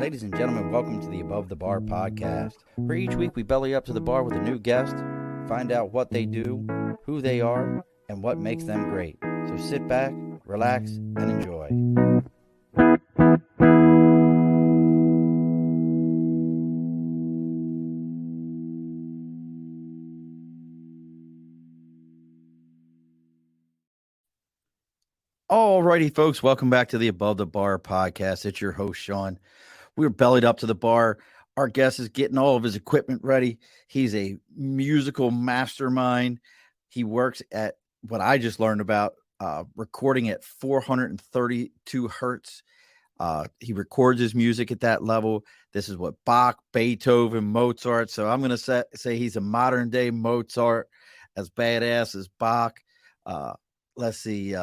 Ladies and gentlemen, welcome to the Above the Bar podcast, where each week we belly up to the bar with a new guest, find out what they do, who they are, and what makes them great. So sit back, relax, and enjoy. Alrighty, folks, welcome back to the Above the Bar podcast. It's your host, Sean. We're bellied up to the bar. Our guest is getting all of his equipment ready. He's a musical mastermind. He works at what I just learned about recording at 432 hertz. He records his music at that level. This is what Bach, Beethoven, Mozart. So I'm going to say he's a modern day Mozart, as badass as Bach. Let's see,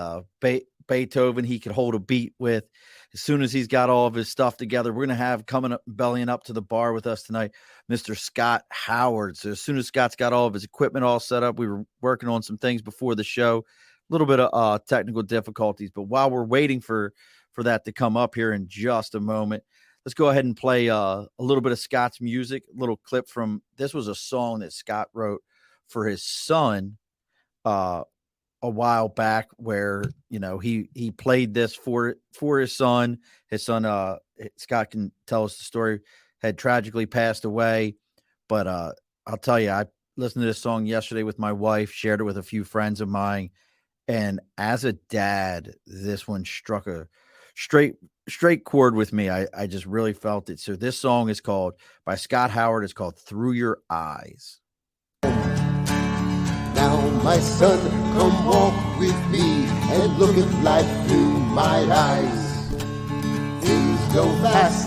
Beethoven, he could hold a beat with. As soon as he's got all of his stuff together, we're going to have coming up, bellying up to the bar with us tonight, Mr. Scott Howard. So as soon as Scott's got all of his equipment all set up, we were working on some things before the show, a little bit of technical difficulties. But while we're waiting for that to come up here in just a moment, let's go ahead and play a little bit of Scott's music, a little clip from, this was a song that Scott wrote for his son, a while back, where he played this for his son. His son, Scott can tell us the story, had tragically passed away. But I'll tell you, I listened to this song yesterday with my wife, shared it with a few friends of mine, and as a dad, this one struck a straight chord with me. I just really felt it. So this song is called, by Scott Howard, it's called Through Your Eyes. Now, my son, come walk with me and look at life through my eyes. Things go fast,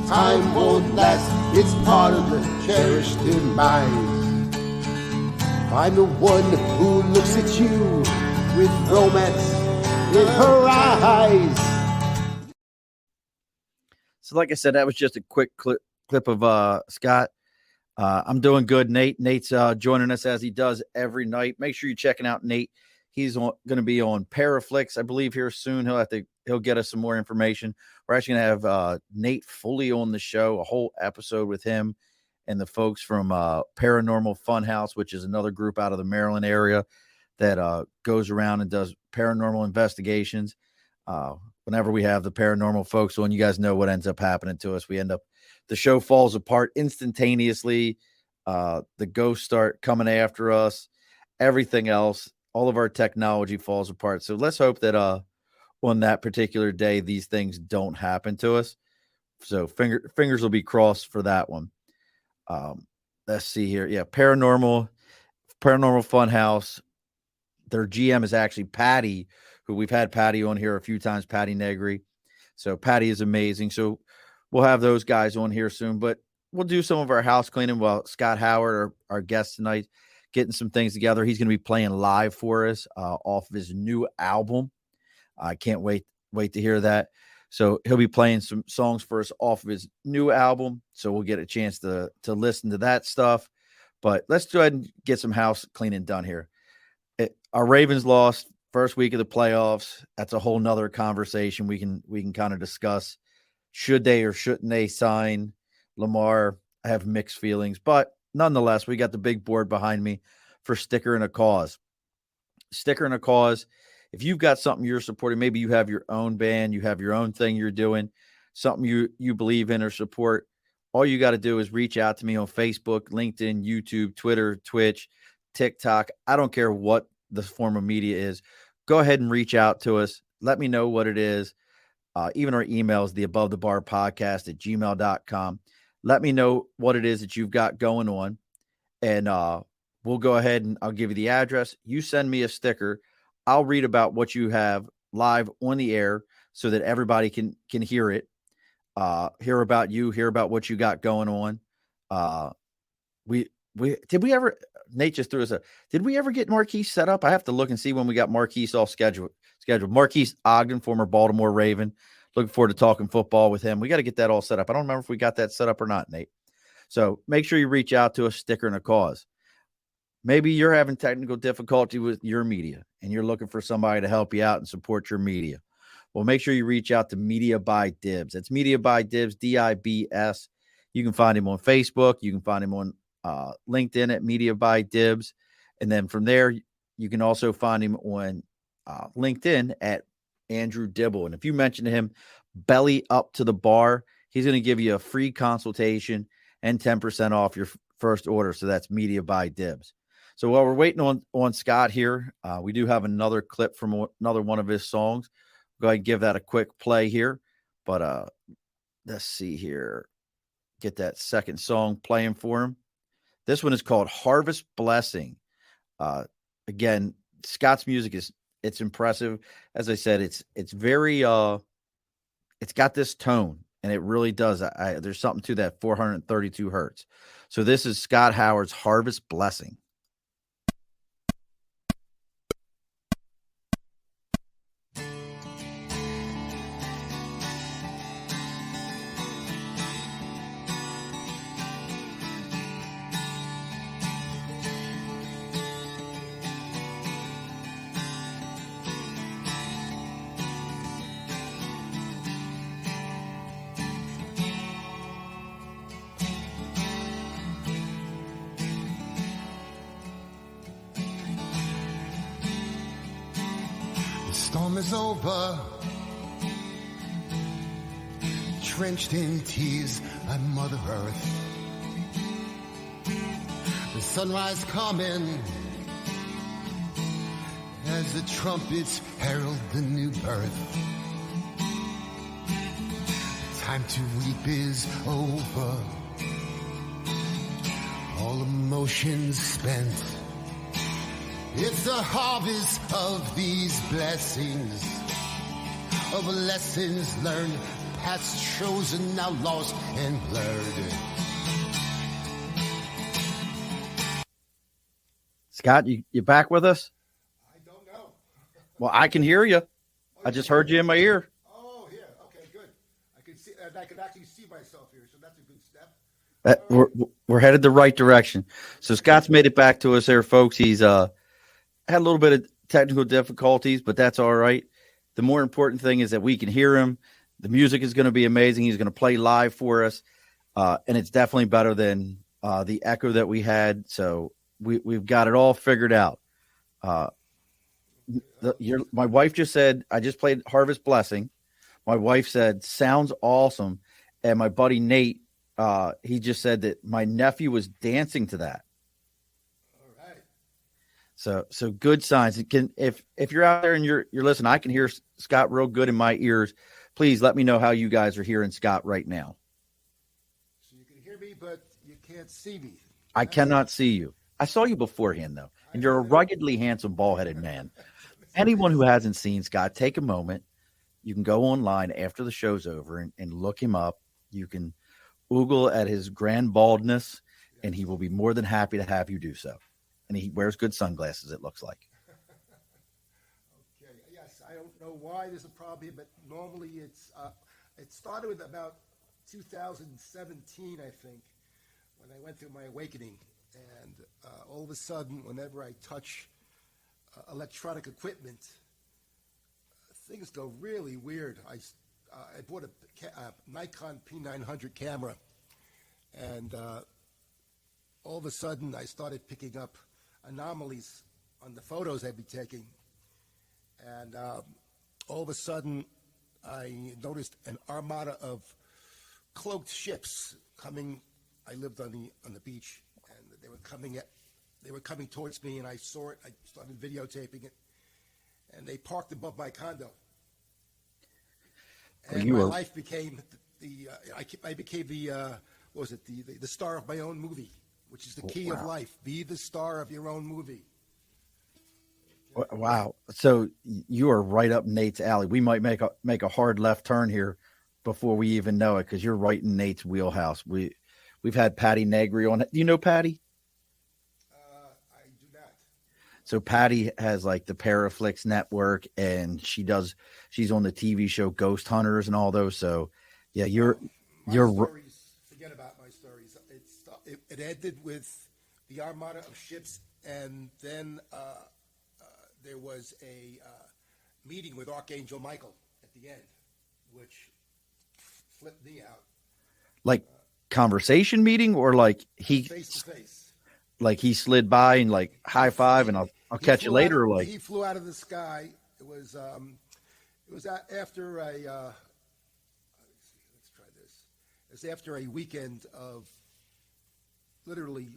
time won't last, it's part of the cherished demise. Find the one who looks at you with romance in her eyes. So like I said, that was just a quick clip of Scott. I'm doing good. Nate's joining us as he does every night. Make sure you're checking out Nate. He's going to be on Paraflix, I believe, here soon. He'll get us some more information. We're actually going to have Nate fully on the show, a whole episode with him and the folks from Paranormal Funhouse, which is another group out of the Maryland area that goes around and does paranormal investigations. Whenever we have the paranormal folks on, you guys know what ends up happening to us. The show falls apart instantaneously. The ghosts start coming after us. Everything else, all of our technology falls apart. So let's hope that on that particular day, these things don't happen to us. So fingers will be crossed for that one. Let's see here. Yeah, Paranormal Funhouse. Their GM is actually Patty, who we've had Patty on here a few times, Patty Negri. So Patty is amazing. So we'll have those guys on here soon, but we'll do some of our house cleaning while Scott Howard, our guest tonight, getting some things together. He's going to be playing live for us off of his new album. I can't wait to hear that. So he'll be playing some songs for us off of his new album. So we'll get a chance to listen to that stuff. But let's go ahead and get some house cleaning done here. Our Ravens lost first week of the playoffs. That's a whole nother conversation we can kind of discuss. Should they or shouldn't they sign Lamar? I have mixed feelings, but nonetheless, we got the big board behind me for Sticker and a Cause. Sticker and a Cause. If you've got something you're supporting, maybe you have your own band, you have your own thing you're doing, something you believe in or support, all you got to do is reach out to me on Facebook, LinkedIn, YouTube, Twitter, Twitch, TikTok. I don't care what the form of media is. Go ahead and reach out to us. Let me know what it is. Even our email is theabovethebarpodcast@gmail.com. Let me know what it is that you've got going on, and we'll go ahead and I'll give you the address. You send me a sticker. I'll read about what you have live on the air so that everybody can hear it, hear about you, hear about what you got going on. Nate just threw us did we ever get Marquise set up? I have to look and see when we got Marquise all scheduled. Marquise Ogden, former Baltimore Raven. Looking forward to talking football with him. We got to get that all set up. I don't remember if we got that set up or not, Nate. So make sure you reach out to us, Sticker and a Cause. Maybe you're having technical difficulty with your media and you're looking for somebody to help you out and support your media. well, make sure you reach out to Media by Dibs. That's Media by Dibs, DIBS. You can find him on Facebook. You can find him on LinkedIn at Media by Dibs. And then from there, you can also find him on LinkedIn at Andrew Dibble. And if you mention to him, Belly Up to the Bar, he's going to give you a free consultation and 10% off your first order. So that's Media by Dibs. So while we're waiting on Scott here, we do have another clip from another one of his songs. Go ahead and give that a quick play here. But let's see here. Get that second song playing for him. This one is called Harvest Blessing. Again, Scott's music it's impressive. As I said, it's very it's got this tone, and it really does. There's something to that 432 hertz. So this is Scott Howard's Harvest Blessing. Storm is over, drenched in tears at Mother Earth. The sunrise coming as the trumpets herald the new birth. Time to weep is over, all emotions spent. It's the harvest of these blessings, of lessons learned, paths chosen, now lost and blurred. Scott, you back with us? I don't know. Well, I can hear you. I just heard you in my ear. Oh, yeah. Okay, good. I can see, and I can actually see myself here, so that's a good step. We're headed the right direction. So Scott's made it back to us there, folks. He's had a little bit of technical difficulties, but that's all right. The more important thing is that we can hear him. The music is going to be amazing. He's going to play live for us, and it's definitely better than the echo that we had. So we've got it all figured out. My wife just said, I just played Harvest Blessing. My wife said, sounds awesome. And my buddy Nate, he just said that my nephew was dancing to that. So good signs. It can, if you're out there and you're listening, I can hear Scott real good in my ears. Please let me know how you guys are hearing Scott right now. So you can hear me, but you can't see me. I cannot see you. I saw you beforehand though, and you're a ruggedly handsome, bald-headed man. Anyone who hasn't seen Scott, take a moment. You can go online after the show's over and look him up. You can oogle at his grand baldness, and he will be more than happy to have you do so. And he wears good sunglasses, it looks like. Okay. Yes, I don't know why there's a problem, but normally it started with about 2017, I think, when I went through my awakening. And all of a sudden, whenever I touch electronic equipment, things go really weird. I bought a Nikon P900 camera, and all of a sudden, I started picking up anomalies on the photos I'd be taking. And all of a sudden, I noticed an armada of cloaked ships coming. I lived on the beach, and they were coming towards me, and I saw it. I started videotaping it, and they parked above my condo. And my life became I became the the star of my own movie, which is the key of life. Be the star of your own movie. Wow. So you are right up Nate's alley. We might make a hard left turn here before we even know it, because you're right in Nate's wheelhouse. We've had Patty Negri on. Do you know Patty? I do not. So Patty has like the Paraflix network, and she's on the TV show Ghost Hunters and all those. So yeah, you're stories, forget about my stories. It ended with the armada of ships, and then there was a meeting with Archangel Michael, at the end, which flipped me out. Like conversation meeting, or like Face to face. like he slid by and like high five and I'll catch you later, or like He flew out of the sky. It was after a let's try this. It was after a weekend of literally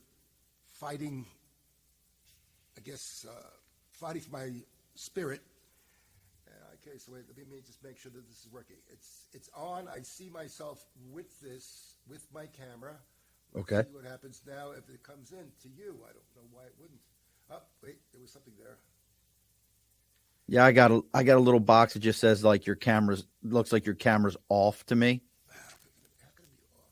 fighting, I guess, fighting for my spirit. Okay, so wait, let me just make sure that this is working. It's on. I see myself with my camera. Let's okay. see what happens now if it comes in to you. I don't know why it wouldn't. Oh, wait, there was something there. Yeah, I got a little box that just says like your camera's looks like your camera's off to me. How could it be off?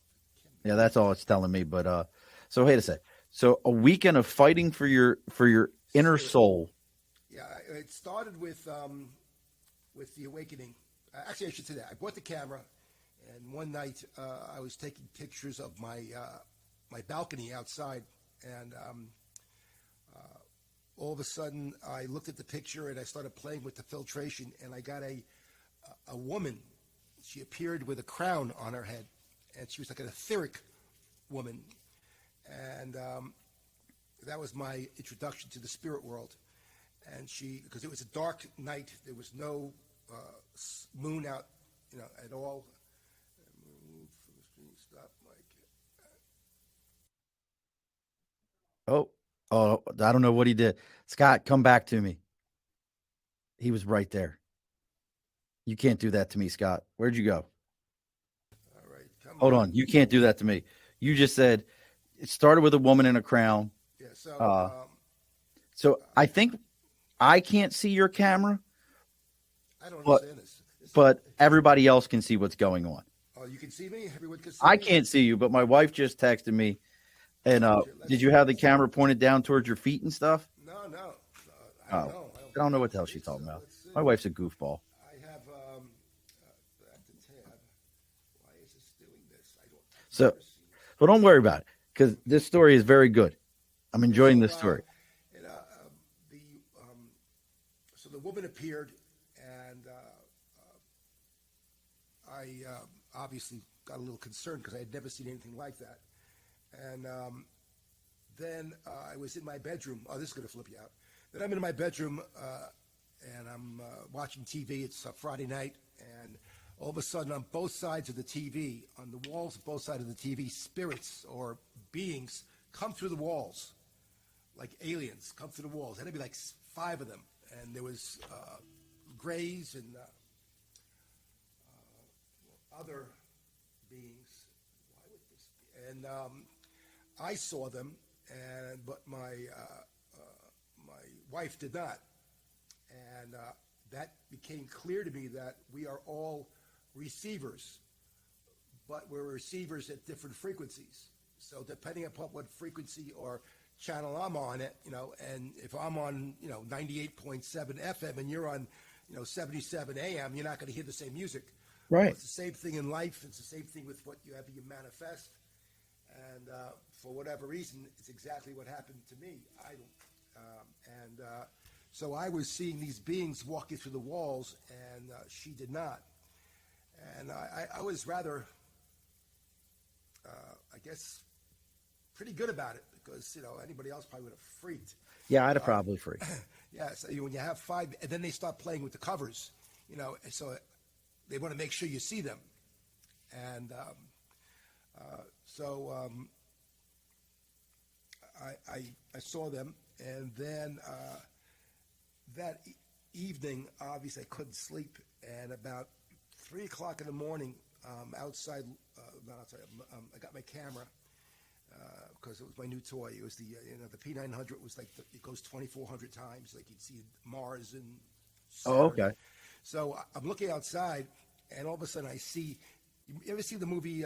Yeah, that's all it's telling me. But so wait a sec. So a weekend of fighting for your inner soul. Yeah, it started with the awakening. Actually, I should say that I bought the camera, and one night I was taking pictures of my my balcony outside, and all of a sudden I looked at the picture and I started playing with the filtration, and I got a woman. She appeared with a crown on her head, and she was like an etheric woman, and that was my introduction to the spirit world. And because it was a dark night, there was no moon out, at all. Move from the screen, stop, Mike. Oh, I don't know what he did. Scott, come back to me. He was right there. You can't do that to me, Scott. Where'd you go? All right, come Hold on. You can't do that to me. You just said it started with a woman in a crown. Yeah, so So I think I can't see your camera, I don't understand this. but everybody else can see what's going on. Oh, you can see me? Everyone can see I me? can't see you, but my wife just texted me. And did you have the camera pointed down towards your feet and stuff? No. I don't know. I don't know what the hell she's talking about. Let's see. My wife's a goofball. I have back to tab. Why is this doing this? I don't. So don't worry about it, because this story is very good. I'm enjoying this story. So the woman appeared, and I obviously got a little concerned because I had never seen anything like that. And then I was in my bedroom. Oh, this is going to flip you out. Then I'm in my bedroom, and I'm watching TV. It's a Friday night, and all of a sudden, on both sides of the TV, on the walls of both sides of the TV, spirits or beings come through the walls, like aliens come through the walls. There'd be like 5 of them, and there was grays and other beings. Why would this be? And I saw them, but my wife did not, and that became clear to me that we are all receivers, but we're receivers at different frequencies. So depending upon what frequency or channel I'm on, and if I'm on 98.7 FM and you're on 77 AM, you're not going to hear the same music. Right. Well, it's the same thing in life. It's the same thing with what you manifest. And for whatever reason, it's exactly what happened to me. So I was seeing these beings walking through the walls, and she did not. And I was rather, I guess, pretty good about it, because anybody else probably would have freaked. Yeah, I'd have probably freaked. Yeah, so when you have 5, and then they start playing with the covers, so they want to make sure you see them. And so I saw them, and then that evening, obviously, I couldn't sleep, and about 3 o'clock in the morning, outside, not outside, I got my camera, because it was my new toy. It was the P900 was like it goes 2,400 times, like you'd see Mars and Saturn. Oh, okay. So I'm looking outside, and all of a sudden I see. You ever see the movie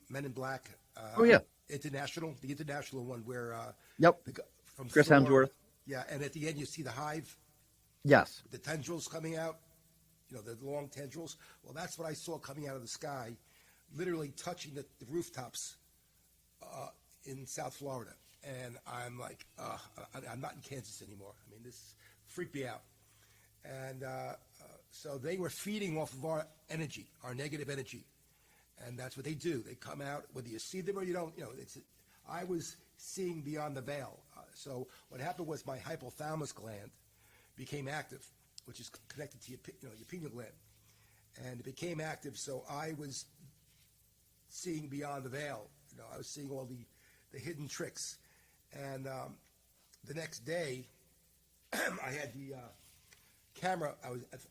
Men in Black? Oh yeah. The international one where. Yep. From Chris Thor, Hemsworth. Yeah, and at the end you see the hive. Yes. The tendrils coming out. The long tendrils. Well, that's what I saw coming out of the sky, literally touching the rooftops in South Florida. And I'm like, I'm not in Kansas anymore. I mean, this freaked me out. and so they were feeding off of our energy, our negative energy, and that's what they do. They come out whether you see them or you don't. I was seeing beyond the veil. So what happened was my hypothalamus gland became active, which is connected to your pineal gland, and it became active. So I was seeing beyond the veil. I was seeing all the hidden tricks, and the next day, I had the camera.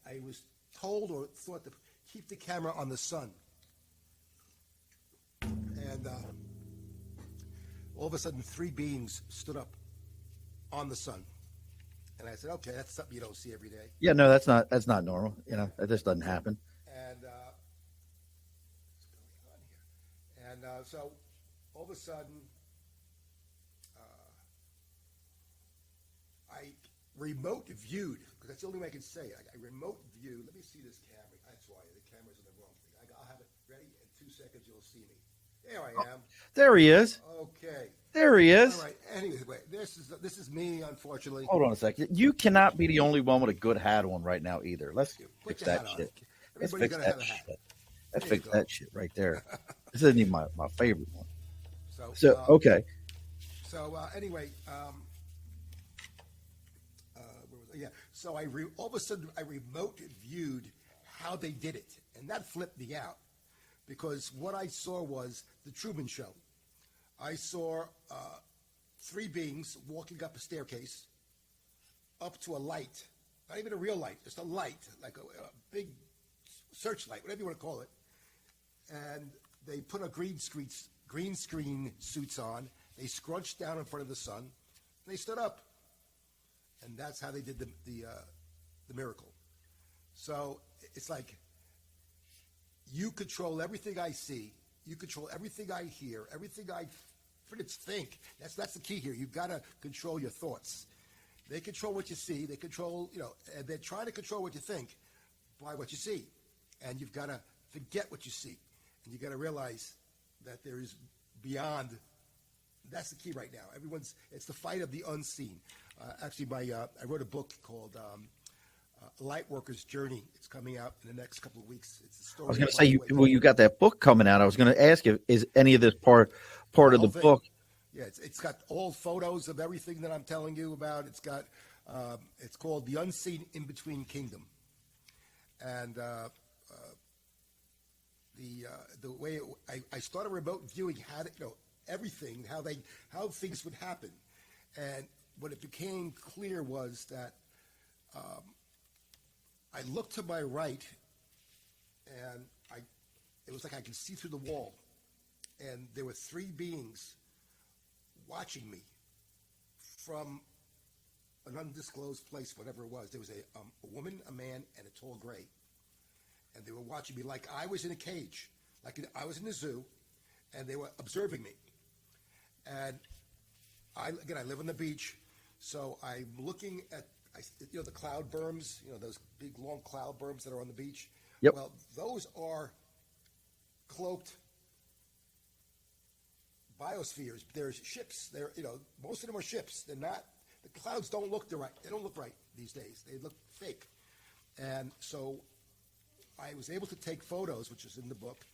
I was told or thought to keep the camera on the sun, and all of a sudden, 3 beings stood up on the sun, and I said, "Okay, that's something you don't see every day." Yeah, no, that's not normal. That just doesn't happen. And what's going on here? And so all of a sudden, I remote viewed, because that's the only way I can say it. I remote viewed. Let me see this camera. That's why the camera's in the wrong thing. I'll have it ready in 2 seconds. You'll see me. There I am. There he is. Okay. There he is. All right. Anyway, this is me, unfortunately. Hold on a second. You cannot be the only one with a good hat on right now either. Let's fix that shit. Let's fix that shit. Let's fix that shit right there. This isn't even my favorite one. So okay. So anyway, where was I? Yeah. So all of a sudden I remote viewed how they did it, and that flipped me out, because what I saw was the Truman Show. I saw 3 beings walking up a staircase, up to a light, not even a real light, just a light, like a big searchlight, whatever you want to call it. And they put a green screen suits on. They scrunched down in front of the sun, and they stood up. And that's how they did the miracle. So it's like, you control everything I see. You control everything I hear, everything I think. That's the key here. You've got to control your thoughts. They control what you see. They control, and they're trying to control what you think by what you see. And you've got to forget what you see. And you've got to realize that there is beyond. That's the key right now. It's the fight of the unseen. Actually, I wrote a book called Lightworker's Journey. It's coming out in the next couple of weeks. It's a story. I was going to say, you got that book coming out. I was going to ask you, is any of this part of the book? Yeah, it's got old photos of everything that I'm telling you about. It's got, it's called The Unseen In Between Kingdom, and the way I started remote viewing everything, how things would happen, and what it became clear was that I looked to my right, and it was like I could see through the wall, and there were 3 beings watching me from an undisclosed place, whatever it was. There was a woman, a man, and a tall gray, and they were watching me like I was in a cage, like I was in a zoo, and they were observing me. And I live on the beach, so I'm looking at the cloud berms, those big long cloud berms that are on the beach. Yep. Well, those are cloaked biospheres. There's ships. Most of them are ships. They're not. The clouds don't look right. They don't look right these days. They look fake. And so I was able to take photos, which is in the book,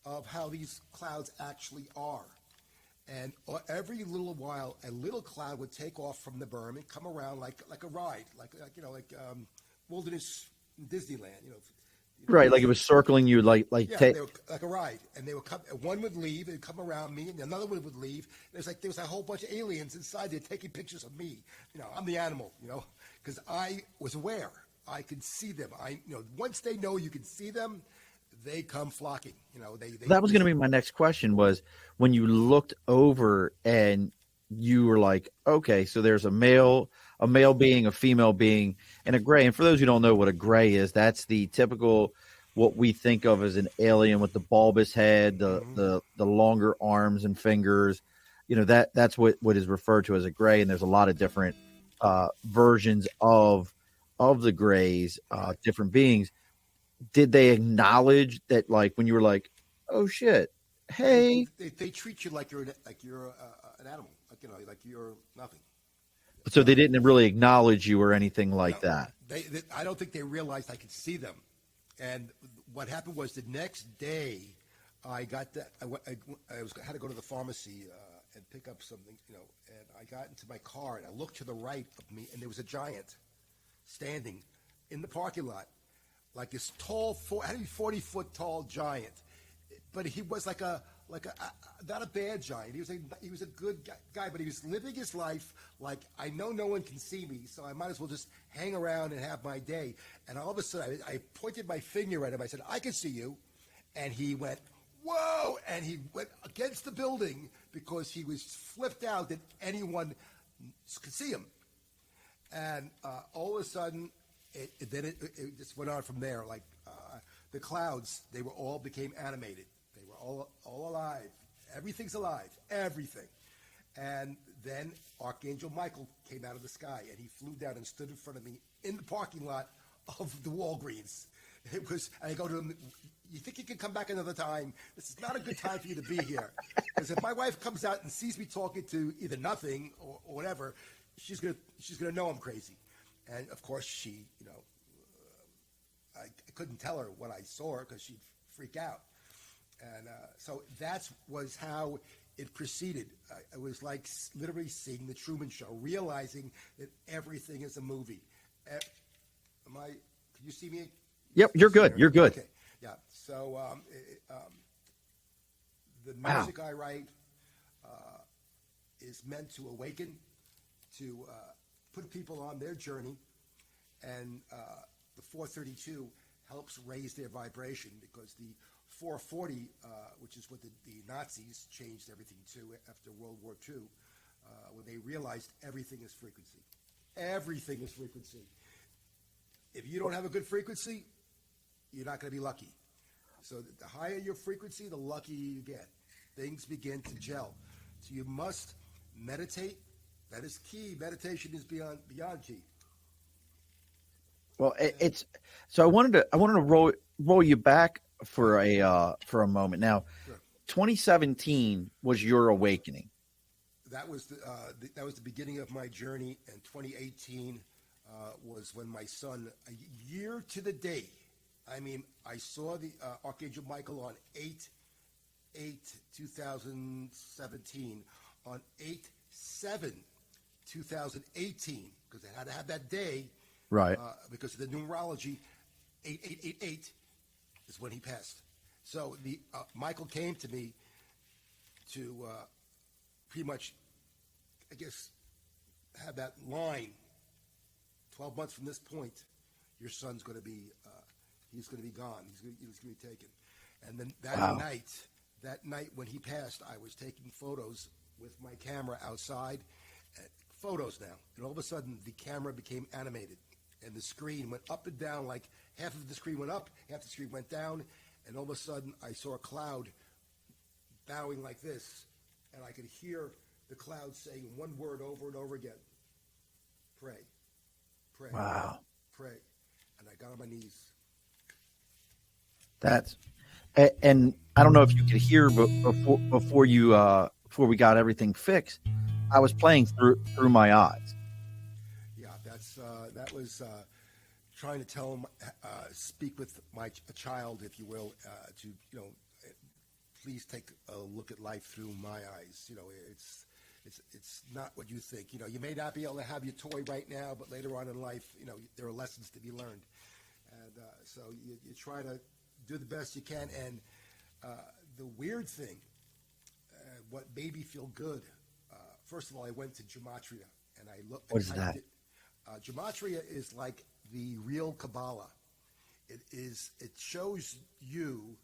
of how these clouds actually are. And every little while, a little cloud would take off from the berm and come around like a ride, like Wilderness Disneyland, Right, like it was circling you, like they were like a ride, and they would come. One would leave and come around me, and another one would leave. There was a whole bunch of aliens inside there taking pictures of me. I'm the animal, because I was aware. I could see them. Once they know you can see them, they come flocking. That was going to be my next question, was when you looked over and you were like, okay, so there's a male being, a female being, and a gray. And for those who don't know what a gray is, that's the typical, what we think of as an alien with the bulbous head, the longer arms and fingers. That's what is referred to as a gray. And there's a lot of different versions of the grays, different beings. Did they acknowledge that, like, when you were like, oh shit, hey, they treat you like you're an animal, like you're nothing. So they didn't really acknowledge you or anything like that. I don't think they realized I could see them. And what happened was the next day, I got that. Had to go to the pharmacy and pick up something, and I got into my car and I looked to the right of me, and there was a giant standing in the parking lot, like this tall, had to be 40-foot tall giant, but he was like a not a bad giant. He was a good guy, but he was living his life like, I know no one can see me, so I might as well just hang around and have my day. And all of a sudden, I pointed my finger at him. I said, I can see you. And he went, whoa! And he went against the building because he was flipped out that anyone could see him. And all of a sudden, it just went on from there. Like the clouds, they all became animated. They were all alive. Everything's alive. Everything. And then Archangel Michael came out of the sky, and he flew down and stood in front of me in the parking lot of the Walgreens. It was, and I go to him, you think you can come back another time? This is not a good time for you to be here. Because if my wife comes out and sees me talking to either nothing or whatever, she's gonna know I'm crazy. And of course, she, I couldn't tell her what I saw her because she'd freak out. And so that was how it proceeded. It was like literally seeing the Truman Show, realizing that everything is a movie. Can you see me? Yep, you're good. You're good. Okay, yeah. So the music I write is meant to awaken, to put people on their journey, and the 432 helps raise their vibration, because the 440, which is what the Nazis changed everything to after World War II, when they realized everything is frequency. Everything is frequency. If you don't have a good frequency, you're not going to be lucky. So the higher your frequency, the luckier you get. Things begin to gel. So you must meditate. That is key. Meditation is beyond key. Well, it's so I wanted to roll you back for a moment. Now, Sure. 2017 was your awakening. That was the beginning of my journey, and 2018 was when my son, a year to the day, I mean, I saw the Archangel Michael on 8/8/2017, on 8/7/2018, because I had to have that day, Right. because of the numerology. 8888 is when he passed. So the Michael came to me to pretty much, I guess, have that line. 12 months from this point, your son's going to be, he's going to be gone. He's going to be taken. And then that night when he passed, I was taking photos with my camera outside, photos now. And all of a sudden, the camera became animated, and the screen went up and down. Like half of the screen went up, half the screen went down, and all of a sudden, I saw a cloud bowing like this, and I could hear the cloud saying one word over and over again: pray. Pray. Wow. Pray. And I got on my knees. And I don't know if you could hear, but before we got everything fixed, I was playing through my eyes. Yeah, that was trying to tell him, speak with my child, if you will, to please take a look at life through my eyes. It's not what you think. You may not be able to have your toy right now, but later on in life, there are lessons to be learned. And so you try to do the best you can. And the weird thing, what made me feel good, first of all, I went to Gematria, and I looked. What is that? Gematria is like the real Kabbalah. It shows you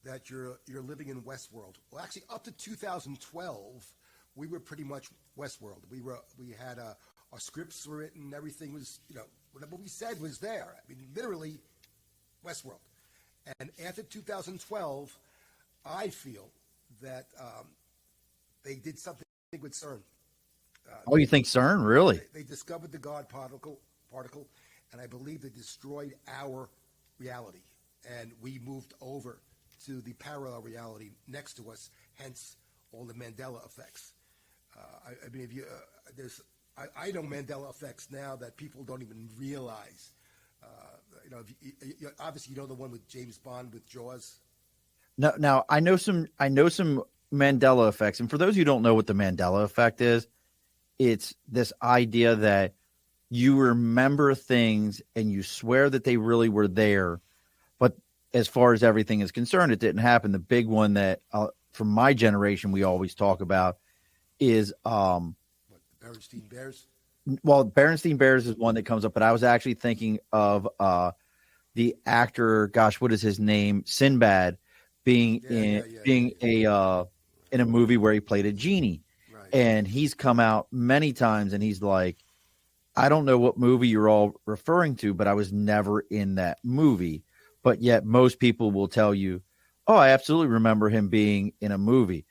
that you're living in Westworld. Well, actually, up to 2012. We were pretty much Westworld. We had our scripts were written. Everything was, whatever we said was there. I mean, literally, Westworld. And after 2012, I feel that they did something with CERN. Oh, you think CERN, really? They discovered the God particle, and I believe they destroyed our reality, and we moved over to the parallel reality next to us. Hence, all the Mandela effects. I mean, if you there's I know Mandela effects now that people don't even realize. Obviously you know the one with James Bond with Jaws. No, now I know some Mandela effects, and for those who don't know what the Mandela effect is, it's this idea that you remember things and you swear that they really were there, but as far as everything is concerned, it didn't happen. The big one that from my generation we always talk about is What, the Berenstein Bears? well, Berenstein Bears is one that comes up, but I was actually thinking of the actor, gosh, what is his name? Sinbad being in a movie where he played a genie. Right. And he's come out many times and he's like, I don't know what movie you're all referring to, but I was never in that movie. But yet most people will tell you, oh, I absolutely remember him being in a movie.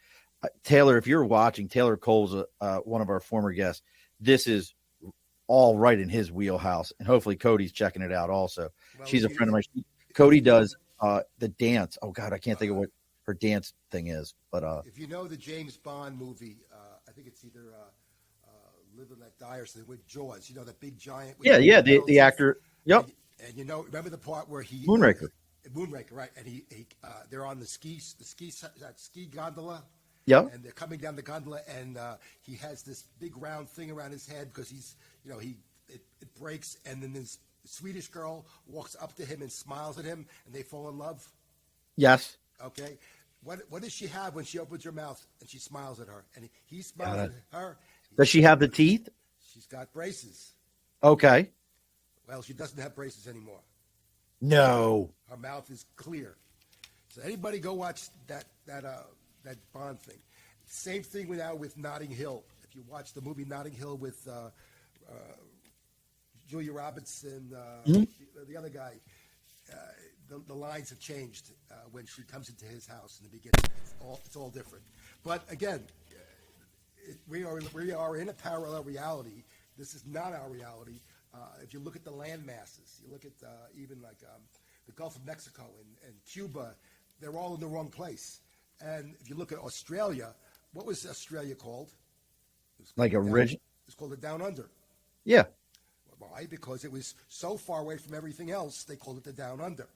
Taylor, if you're watching, Taylor Cole's one of our former guests. This is all right in his wheelhouse. And hopefully Cody's checking it out also. Well, She's a friend of mine. Cody does the dance. Oh, God, I can't think of what her dance thing is. But if you know the James Bond movie, I think it's either Live and Let Die or something with Jaws. You know that big giant. With the actor. Yep. And you know, remember the part where he Moonraker. Moonraker, right? And he they're on the ski gondola. Yep. And they're coming down the gondola, and he has this big round thing around his head because it breaks, and then this Swedish girl walks up to him and smiles at him, and they fall in love. Yes. Okay. What does she have when she opens her mouth and she smiles at her, and he smiles at her? Does she have the teeth? She's got braces. Okay. Well, she doesn't have braces anymore. No. Her mouth is clear. So anybody go watch that Bond thing. Same thing with Notting Hill. If you watch the movie Notting Hill with Julia Roberts and the other guy, the lines have changed when she comes into his house in the beginning. It's all different. But again, we are in a parallel reality. This is not our reality. If you look at the land masses, you look at even like the Gulf of Mexico and Cuba, they're all in the wrong place. And if you look at Australia, what was Australia called? Like a ridge? It's called the Down Under. Yeah. Why? Because it was so far away from everything else, they called it the Down Under.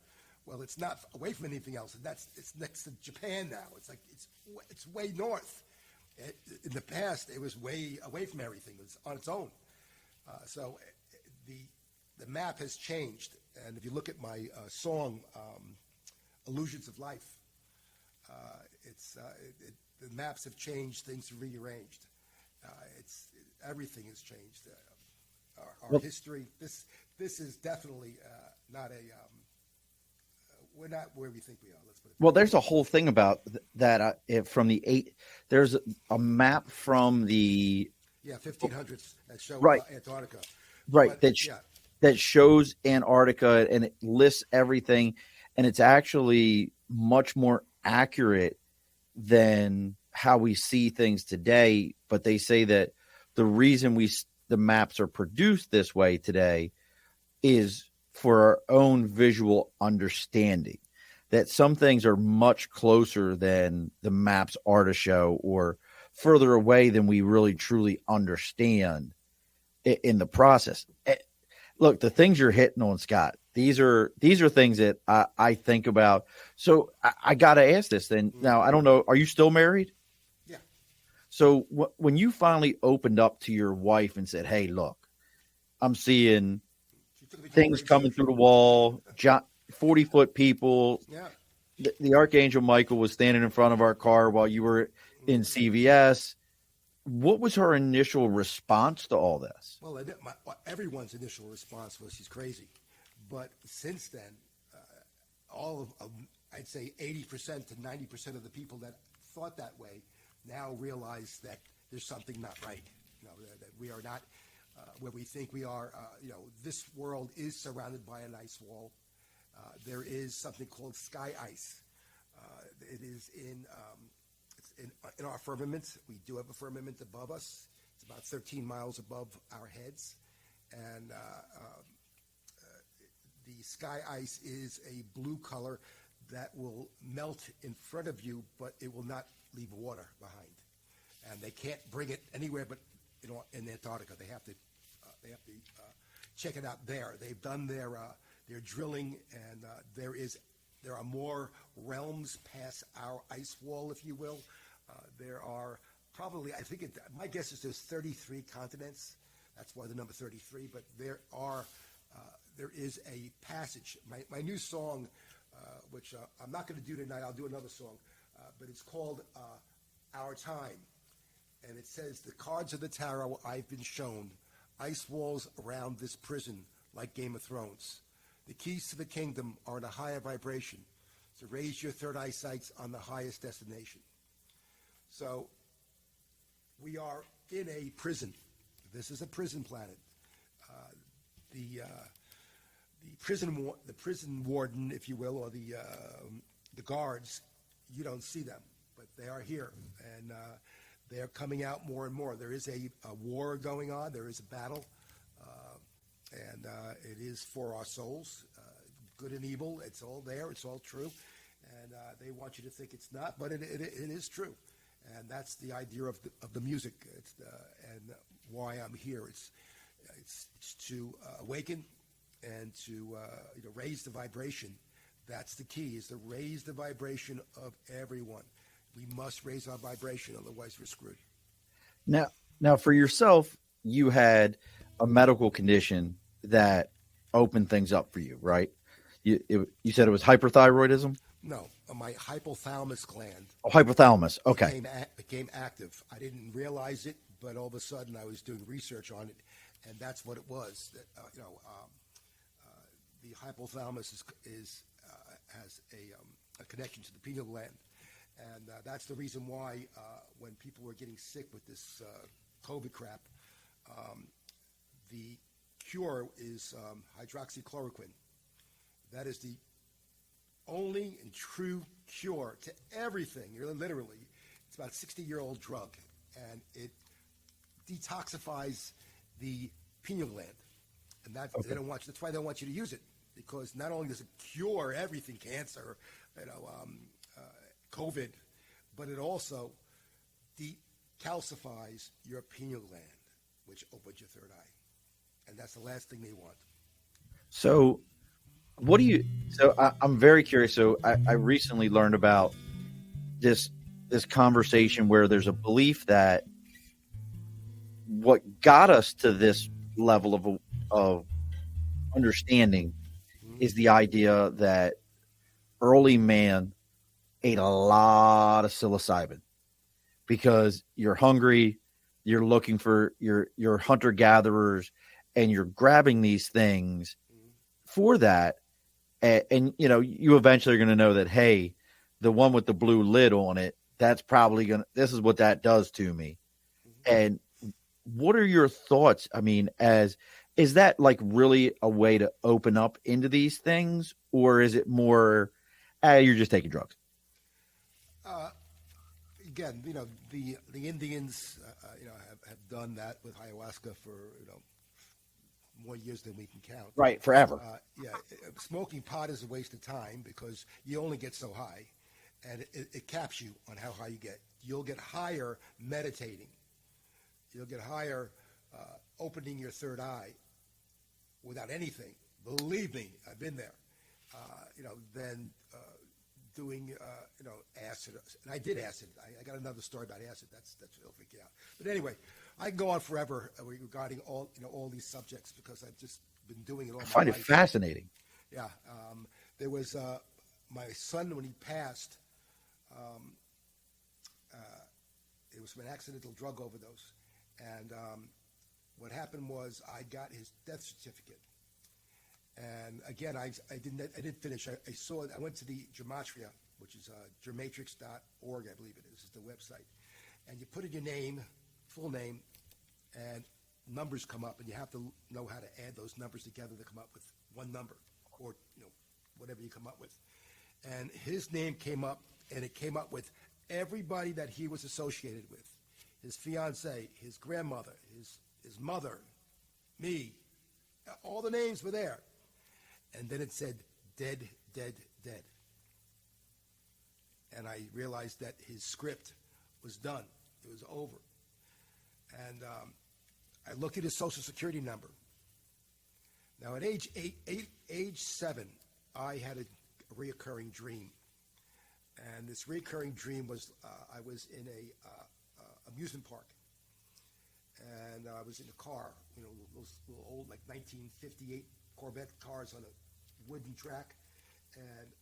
Well, it's not away from anything else. It's next to Japan now. It's way north. In the past, it was way away from everything. It was on its own. So the map has changed. And if you look at my song, Illusions of Life, the maps have changed, things have rearranged. Everything has changed. Our history. This is definitely not a. We're not where we think we are. Let's put it. Well, there's a whole thing about that. From the there's a map from the 1500s that show Antarctica. Right. But, that shows Antarctica and it lists everything, and it's actually much more accurate than how we see things today. But they say that the reason the maps are produced this way today is for our own visual understanding, that some things are much closer than the maps are to show, or further away than we really truly understand in the process. Look, the things you're hitting on, Scott, these are things that I think about. So I got to ask this then. Now, I don't know. Are you still married? Yeah. So when you finally opened up to your wife and said, hey, look, I'm seeing things coming through the wall, 40-foot people. Yeah. The Archangel Michael was standing in front of our car while you were in CVS. What was her initial response to all this? Well, everyone's initial response was she's crazy. But since then, I'd say 80% to 90% of the people that thought that way now realize that there's something not right. That we are not where we think we are. This world is surrounded by an ice wall. There is something called sky ice. It is in our firmament. We do have a firmament above us. It's about 13 miles above our heads. And the sky ice is a blue color that will melt in front of you, but it will not leave water behind. And they can't bring it anywhere but in Antarctica. They have to check it out there. They've done their drilling, and there are more realms past our ice wall, if you will. There are probably, my guess is there's 33 continents. That's why the number 33. But there is a passage. My new song, which I'm not going to do tonight. I'll do another song, but it's called "Our Time," and it says, "The cards of the tarot I've been shown, ice walls around this prison like Game of Thrones. The keys to the kingdom are in a higher vibration, so raise your third eye sights on the highest destination." So we are in a prison. This is a prison planet. The prison warden, if you will, or the guards, you don't see them, but they are here, and they're coming out more and more. There is a war going on. There is a battle, and it is for our souls, good and evil. It's all there. It's all true, and they want you to think it's not, but it is true, and that's the idea of the music. And why I'm here. It's to awaken and to raise the vibration. That's the key, is to raise the vibration of everyone. We must raise our vibration, otherwise we're screwed. Now, for yourself, you had a medical condition that opened things up for you, right? You said it was hyperthyroidism? No, my hypothalamus gland. Oh, hypothalamus. Okay. Became active. I didn't realize it, but all of a sudden I was doing research on it, and that's what it was. That the hypothalamus has a connection to the pineal gland, and that's the reason why when people were getting sick with this COVID crap, the cure is hydroxychloroquine. That is the only and true cure to everything. Literally, it's about a 60-year-old drug, and it detoxifies the pineal gland, and that's Okay. That's why they don't want you to use it, because not only does it cure everything, cancer, COVID, but it also decalcifies your pineal gland, which opens your third eye, and that's the last thing they want. So, I'm very curious. So, I recently learned about this conversation where there's a belief that what got us to this level of understanding is the idea that early man ate a lot of psilocybin because you're hungry, you're looking for your hunter gatherers, and you're grabbing these things for that. And you eventually are going to know that, hey, the one with the blue lid on it, that's probably this is what that does to me. And what are your thoughts? I mean, is that like really a way to open up into these things, or is it more, you're just taking drugs? Again, the Indians, have done that with ayahuasca for more years than we can count. Right, forever. Smoking pot is a waste of time because you only get so high, and it caps you on how high you get. You'll get higher meditating. You'll get higher opening your third eye without anything. Believe me, I've been there. Than doing acid. And I did acid. I got another story about acid. That's it'll freak you out. But anyway, I can go on forever regarding all these subjects because I've just been doing it all my life. I find it fascinating. Yeah. There was my son when he passed. It was from an accidental drug overdose, and what happened was I got his death certificate. And again, I didn't finish. I saw it. I went to the Gematria, which is germatrix.org, I believe it is the website. And you put in your name, full name, and numbers come up, and you have to know how to add those numbers together to come up with one number, or whatever you come up with. And his name came up, and it came up with everybody that he was associated with: his fiancée, his grandmother, his mother, me. All the names were there. And then it said, dead, dead, dead. And I realized that his script was done. It was over. And I looked at his social security number. Now, at age 7, I had a reoccurring dream. And this reoccurring dream was I was in a amusement park. And I was in a car, those little old, like 1958 Corvette cars on a wooden track. And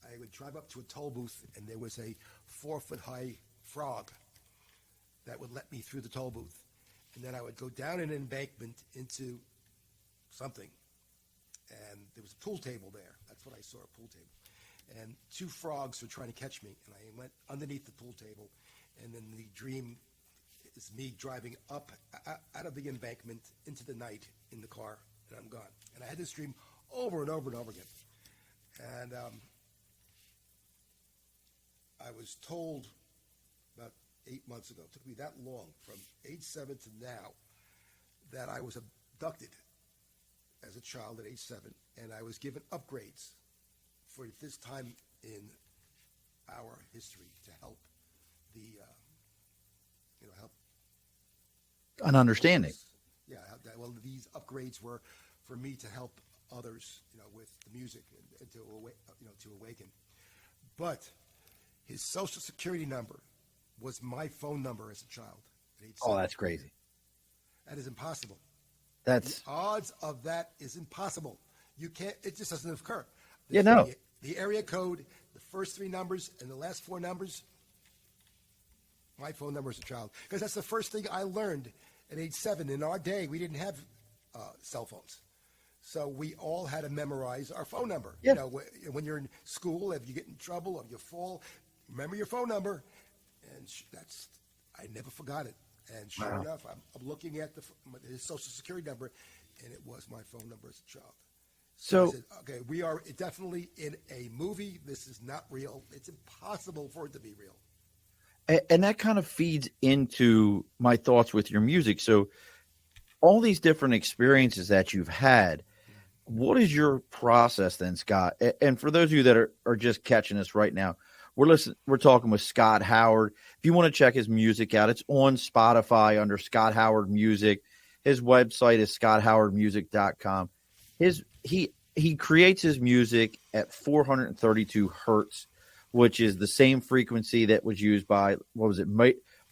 I would drive up to a toll booth, and there was a 4-foot-high frog that would let me through the toll booth. And then I would go down an embankment into something. And there was a pool table there. That's what I saw, a pool table. And 2 frogs were trying to catch me. And I went underneath the pool table. And then the dream is me driving up out of the embankment into the night in the car, and I'm gone. And I had this dream over and over and over again. And I was told about 8 months ago, it took me that long, from age 7 to now, that I was abducted as a child at age 7, and I was given upgrades for this time in our history to help the, help An understanding. Yeah, well, these upgrades were for me to help others, with the music and to awaken. But his social security number was my phone number as a child at age 7. Oh, that's crazy. That is impossible. That's The odds of that is impossible. You can't. It just doesn't occur. Yeah, no. The area code, the first 3 numbers, and the last 4 numbers. My phone number as a child, because that's the first thing I learned at age 7. In our day, we didn't have cell phones, so we all had to memorize our phone number. Yeah. When you're in school, if you get in trouble or you fall, remember your phone number, and I never forgot it. And sure enough, I'm looking at his social security number, and it was my phone number as a child. So I said, okay, we are definitely in a movie. This is not real. It's impossible for it to be real. And that kind of feeds into my thoughts with your music. So all these different experiences that you've had, what is your process then, Scott? And for those of you that are just catching us right now, we're talking with Scott Howard. If you want to check his music out, it's on Spotify under Scott Howard Music. His website is scotthowardmusic.com. He creates his music at 432 hertz, which is the same frequency that was used by,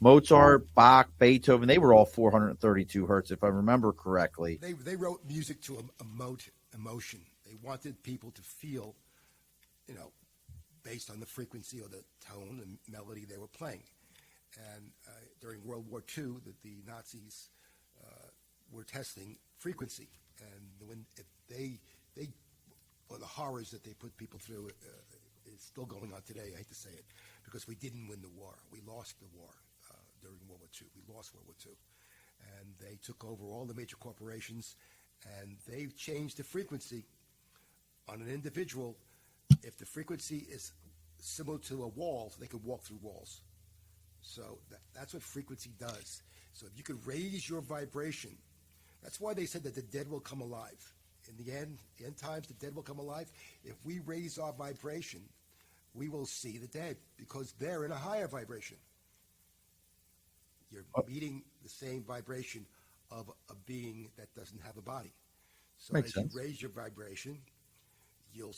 Mozart, Bach, Beethoven. They were all 432 hertz, if I remember correctly. They wrote music to emote emotion. They wanted people to feel, based on the frequency or the tone and melody they were playing. And during World War II, the Nazis were testing frequency, and the horrors that they put people through is still going on today. I hate to say it, because we didn't win the war. We lost the war during World War II. We lost World War II. And they took over all the major corporations, and they changed the frequency on an individual. If the frequency is similar to a wall, they could walk through walls. So that's what frequency does. So if you could raise your vibration, that's why they said that the dead will come alive. In the end times, the dead will come alive. If we raise our vibration, we will see the dead, because they're in a higher vibration. You're meeting the same vibration of a being that doesn't have a body. So Makes as sense. you raise your vibration, you'll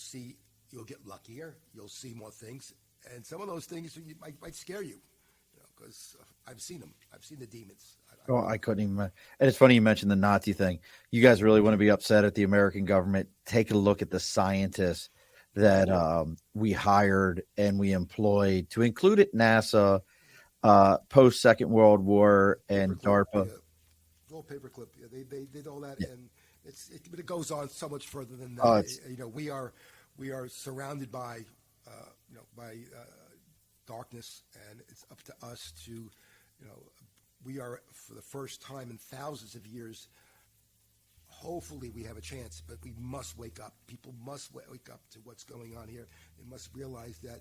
get luckier. You'll see more things, and some of those things might scare you, because I've seen them. I've seen the demons. I couldn't even. And it's funny you mentioned the Nazi thing. You guys really want to be upset at the American government? Take a look at the scientists that we hired and we employed, to include at NASA, post Second World War, and Paperclip, DARPA. yeah. It's all paperclip. Yeah, they did all that, and but it goes on so much further than that. We are surrounded by darkness, and it's up to us to, we are, for the first time in thousands of years, hopefully we have a chance, but we must wake up. People must wake up to what's going on here. They must realize that,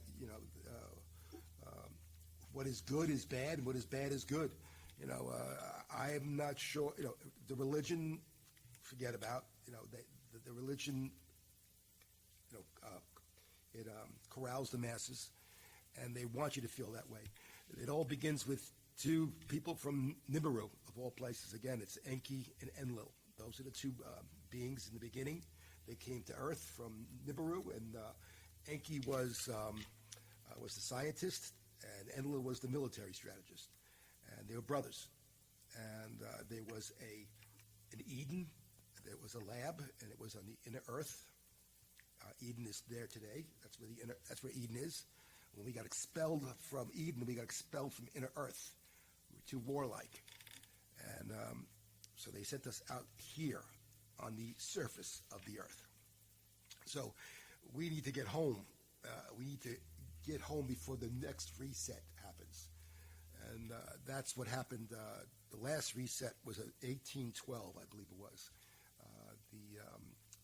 what is good is bad, and what is bad is good. I am not sure, the religion, forget about, the religion, it corrals the masses, and they want you to feel that way. It all begins with 2 people from Nibiru of all places. Again, it's Enki and Enlil. Those are the two beings in the beginning. They came to Earth from Nibiru, and Enki was the scientist, and Enlil was the military strategist. And they were brothers. And there was an Eden. There was a lab, and it was on the inner Earth. Eden is there today. That's where Eden is. When we got expelled from Eden, we got expelled from inner Earth. We were too warlike. And so they sent us out here on the surface of the Earth. So we need to get home. We need to get home before the next reset happens. And that's what happened. The last reset was in 1812, I believe it was.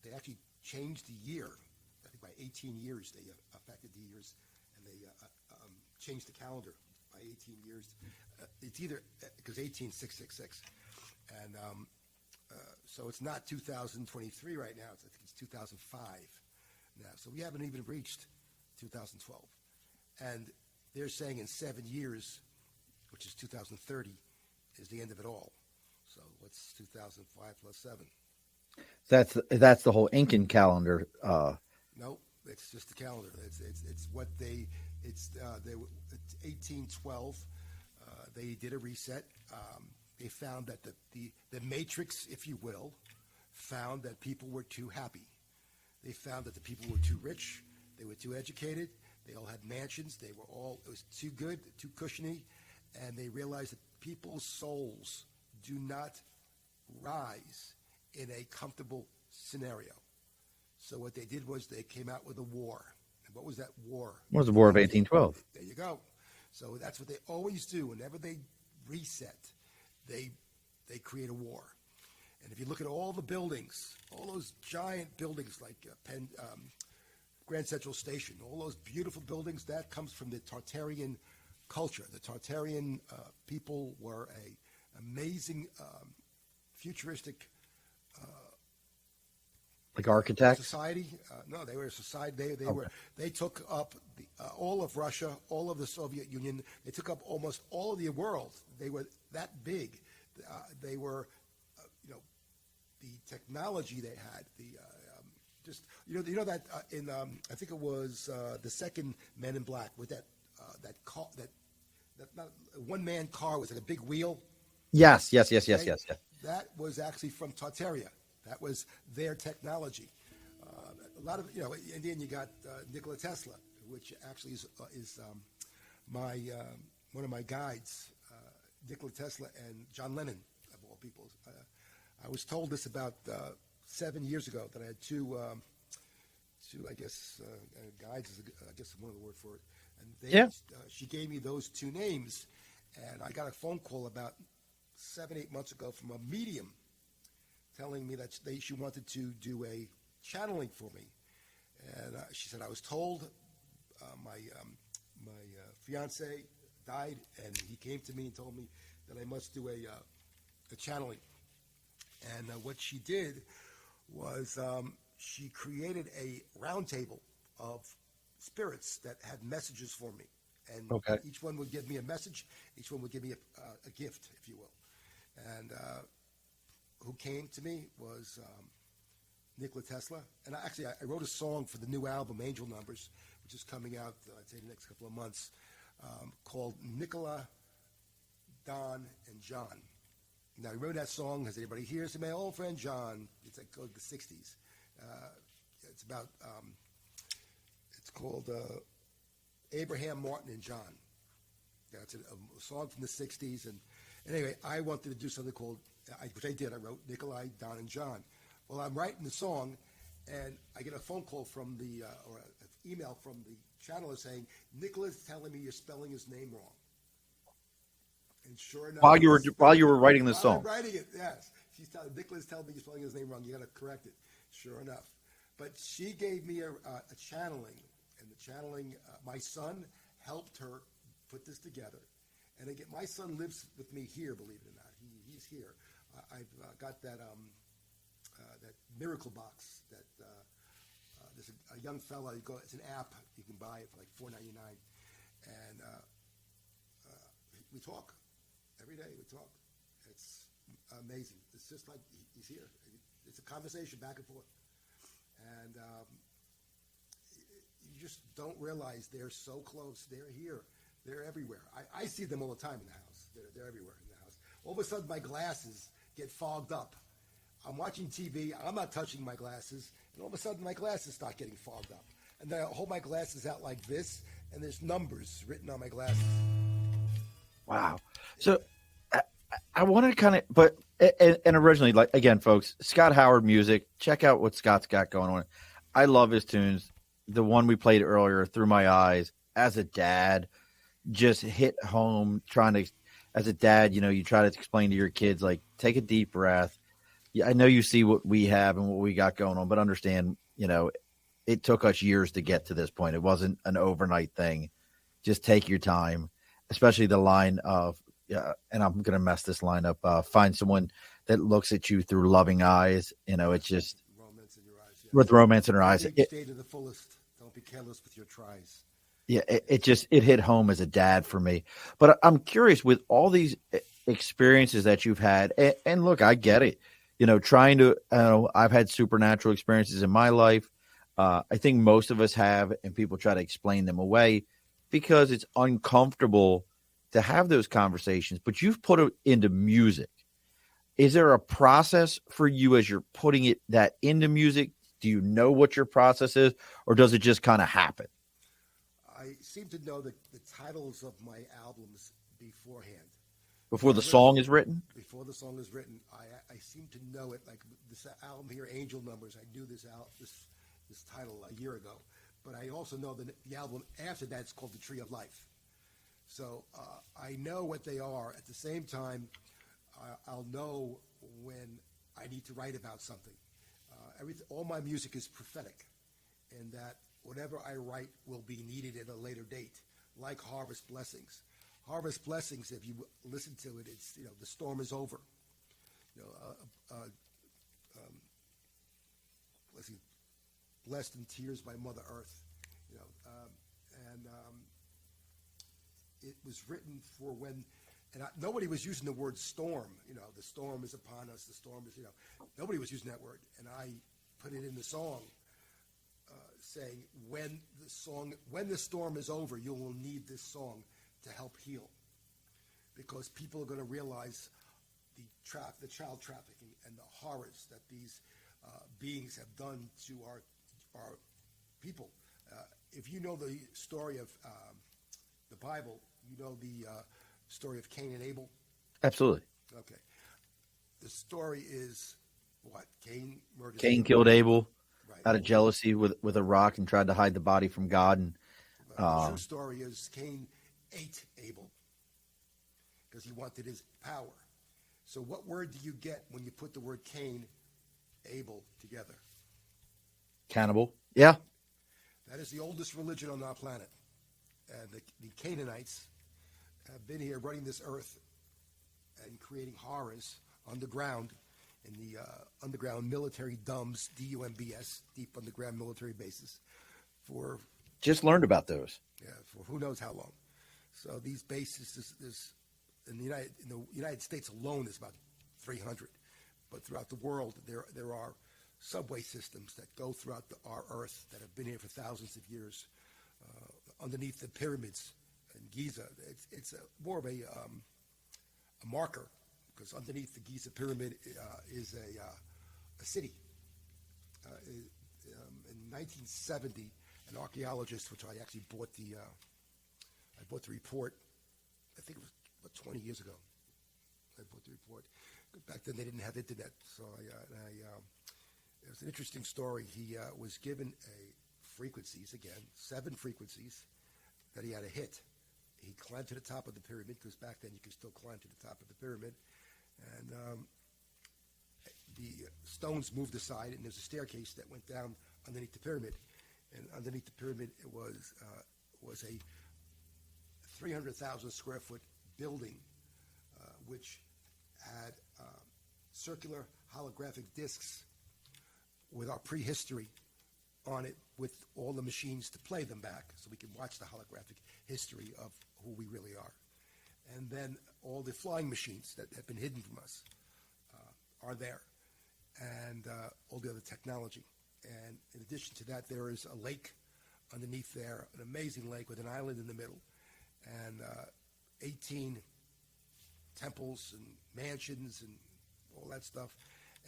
They actually changed the year. I think by 18 years they affected the years, and they changed the calendar by 18 years. It's either because 18666, and so it's not 2023 right now. I think it's 2005 now. So we haven't even reached 2012, and they're saying in 7 years, which is 2030, is the end of it all. So what's 2005 plus 7? That's the whole Incan calendar. No, it's just the calendar. It's what it's 1812. They did a reset. They found that the matrix, if you will, found that people were too happy. They found that the people were too rich. They were too educated. They all had mansions. It was too good, too cushiony. And they realized that people's souls do not rise in a comfortable scenario. So what they did was they came out with a war. And what was that war? What was the War of 1812? There you go. So that's what they always do. Whenever they reset, they create a war. And if you look at all the buildings, all those giant buildings like Grand Central Station, all those beautiful buildings, that comes from the Tartarian culture. The Tartarian people were an amazing futuristic like architects? Society. No, they were a society. They took up all of Russia, all of the Soviet Union. They took up almost all of the world. They were that big. They were, the technology they had. That in I think it was the second Men in Black with that car, that not one man car was like a big wheel. Yes. That was actually from Tartaria. That was their technology. A lot of, and then you got Nikola Tesla, which actually is my one of my guides, Nikola Tesla and John Lennon, of all people. I was told this about 7 years ago, that I had two I guess, guides is, I guess, one of the word for it. And she gave me those two names, and I got a phone call about 7-8 months ago from a medium telling me that she wanted to do a channeling for me. And she said, I was told my fiance died, and he came to me and told me that I must do a channeling. And what she did was she created a round table of spirits that had messages for me. And each one would give me a message. Each one would give me a gift, if you will. And who came to me was Nikola Tesla. And I wrote a song for the new album, Angel Numbers, which is coming out, I'd say, the next couple of months, called Nikola, Don, and John. Now, I wrote that song, has anybody here? It's my old friend John. It's like the 60s. It's about, it's called Abraham, Martin, and John. Yeah, it's a song from the 60s. And anyway, I wanted to do something called, which I did. I wrote Nikolai, Don, and John. Well, I'm writing the song, and I get a phone call from or an email from the channeler saying, Nikola's telling me you're spelling his name wrong. And sure enough, while you were writing the song, I'm writing it, yes. Nikola's telling me you're spelling his name wrong. You got to correct it. Sure enough, but she gave me a channeling, and the channeling, my son helped her put this together. And again, my son lives with me here. Believe it or not, he's here. I've got that that miracle box that there's a young fella. It's an app you can buy it for like $4.99, and we talk every day. We talk, It's amazing. It's just like he's here. It's a conversation back and forth, and you just don't realize they're so close. They're here. They're everywhere. I see them all the time in the house. They're everywhere in the house. All of a sudden, my glasses get fogged up. I'm watching TV. I'm not touching my glasses, and all of a sudden, my glasses start getting fogged up. And then I hold my glasses out like this, and there's numbers written on my glasses. Wow. So I want to kind of, but and originally, like again, folks, Scott Howard music. Check out what Scott's got going on. I love his tunes. The one we played earlier, "Through My Eyes," as a dad, just hit home. Trying to, as a dad, you try to explain to your kids, like, take a deep breath. Yeah, I know you see what we have and what we got going on, but understand, it took us years to get to this point. It wasn't an overnight thing. Just take your time, especially the line of, and I'm going to mess this line up, find someone that looks at you through loving eyes. It's just Romance in your eyes. Yeah. with romance in her eyes. Stay to the fullest. Don't be careless with your tries. Yeah, it hit home as a dad for me. But I'm curious, with all these experiences that you've had, and look, I get it. Trying to, I've had supernatural experiences in my life. I think most of us have, and people try to explain them away because it's uncomfortable to have those conversations. But you've put it into music. Is there a process for you as you're putting that into music? Do you know what your process is, or does it just kind of happen? I seem to know the titles of my albums beforehand. Before the song is written? Before the song is written, I seem to know it. Like this album here, Angel Numbers, I knew this title a year ago. But I also know that the album after that is called The Tree of Life. So I know what they are. At the same time, I'll know when I need to write about something. All my music is prophetic, in that whatever I write will be needed at a later date, like Harvest Blessings. Harvest Blessings, if you listen to it, it's, the storm is over. Let's see, blessed in tears by Mother Earth. It was written for when, nobody was using the word storm. The storm is upon us. The storm is, nobody was using that word, and I put it in the song, saying when the storm is over, you will need this song to help heal, because people are going to realize the child trafficking and the horrors that these beings have done to our people. If you know the story of the Bible, you know the story of Cain and Abel. Absolutely. Okay. The story is what? Cain murdered. Cain killed Abel, right, out of jealousy with a rock, and tried to hide the body from God. And the true story is Cain ate Abel because he wanted his power. So what word do you get when you put the word Cain, Abel together? Cannibal. Yeah. That is the oldest religion on our planet. The Canaanites have been here running this earth and creating horrors underground in the underground military DUMBs, DUMBS, deep underground military bases, for Just learned about those. for who knows how long. So these bases, in the United States alone, there's about 300, but throughout the world there are subway systems that go throughout our Earth that have been here for thousands of years. Underneath the pyramids in Giza, it's more of a marker, because underneath the Giza pyramid is a city. In 1970, an archaeologist, which I actually bought the report. I think it was about 20 years ago. I bought the report. Back then, they didn't have internet, so it was an interesting story. He was given frequencies, again, 7 frequencies that he had to hit. He climbed to the top of the pyramid, because back then you could still climb to the top of the pyramid. And the stones moved aside, and there's a staircase that went down underneath the pyramid. And underneath the pyramid, it was a 300,000 square foot building, which had circular holographic discs with our prehistory on it, with all the machines to play them back, so we can watch the holographic history of who we really are. And then all the flying machines that have been hidden from us are there, and all the other technology. And in addition to that, there is a lake underneath there, an amazing lake with an island in the middle, and 18 temples and mansions and all that stuff,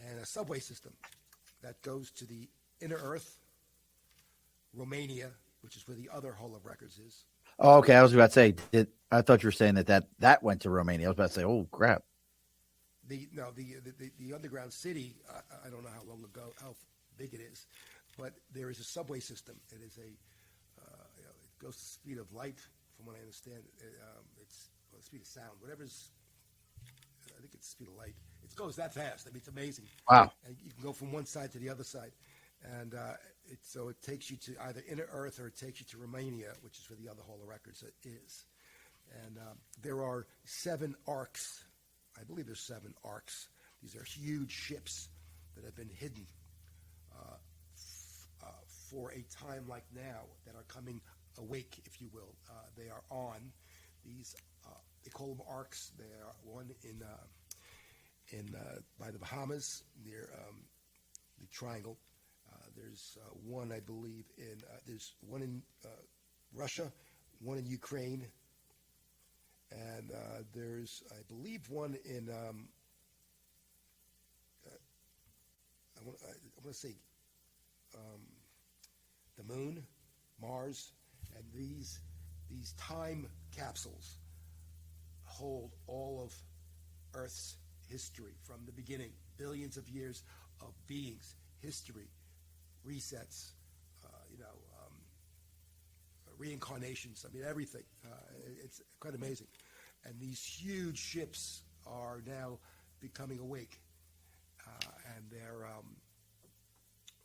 and a subway system that goes to the inner earth, Romania, which is where the other Hall of Records is. Oh, okay. I was about to say, I thought you were saying that went to Romania. I was about to say, oh crap. The underground city, I don't know how long ago, how big it is, but there is a subway system. It is it goes to the speed of light, from what I understand. It's the speed of sound, whatever's. I think it's the speed of light. It goes that fast. I mean, it's amazing. Wow. And you can go from one side to the other side, and so it takes you to either inner Earth or it takes you to Romania, which is where the other Hall of Records is. And there are 7 arcs. I believe there's 7 arcs. These are huge ships that have been hidden for a time like now that are coming awake, if you will. They are on these. They call them arcs. They are one in by the Bahamas near the Triangle. There's one, I believe, there's one in Russia, one in Ukraine, and there's, I believe, one in I want to say the moon, Mars, and these time capsules hold all of Earth's history from the beginning, billions of years of beings, history, resets, reincarnations. I mean, everything. It's quite amazing. And these huge ships are now becoming awake, and they're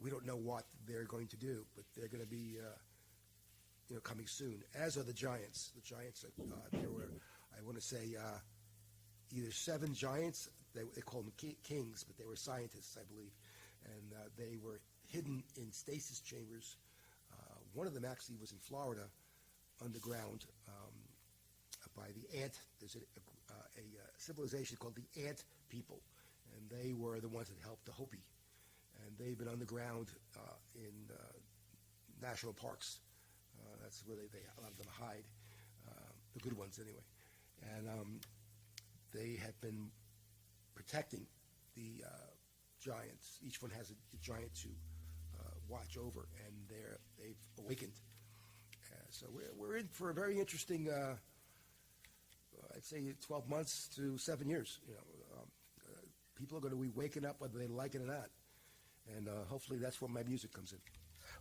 we don't know what they're going to do, but they're going to be coming soon. As are the giants. The giants there were, I want to say, either 7 giants. They call them kings, but they were scientists, I believe, and they were hidden in stasis chambers. One of them actually was in Florida, underground, by the ant. There's a civilization called the Ant People, and they were the ones that helped the Hopi, and they've been underground in national parks. That's where a lot of them hide, the good ones anyway, and they have been protecting the giants. Each one has a giant to watch over, and they've awakened. So we're in for a very interesting, I'd say 12 months to 7 years. People are going to be waking up whether they like it or not, and hopefully that's where my music comes in.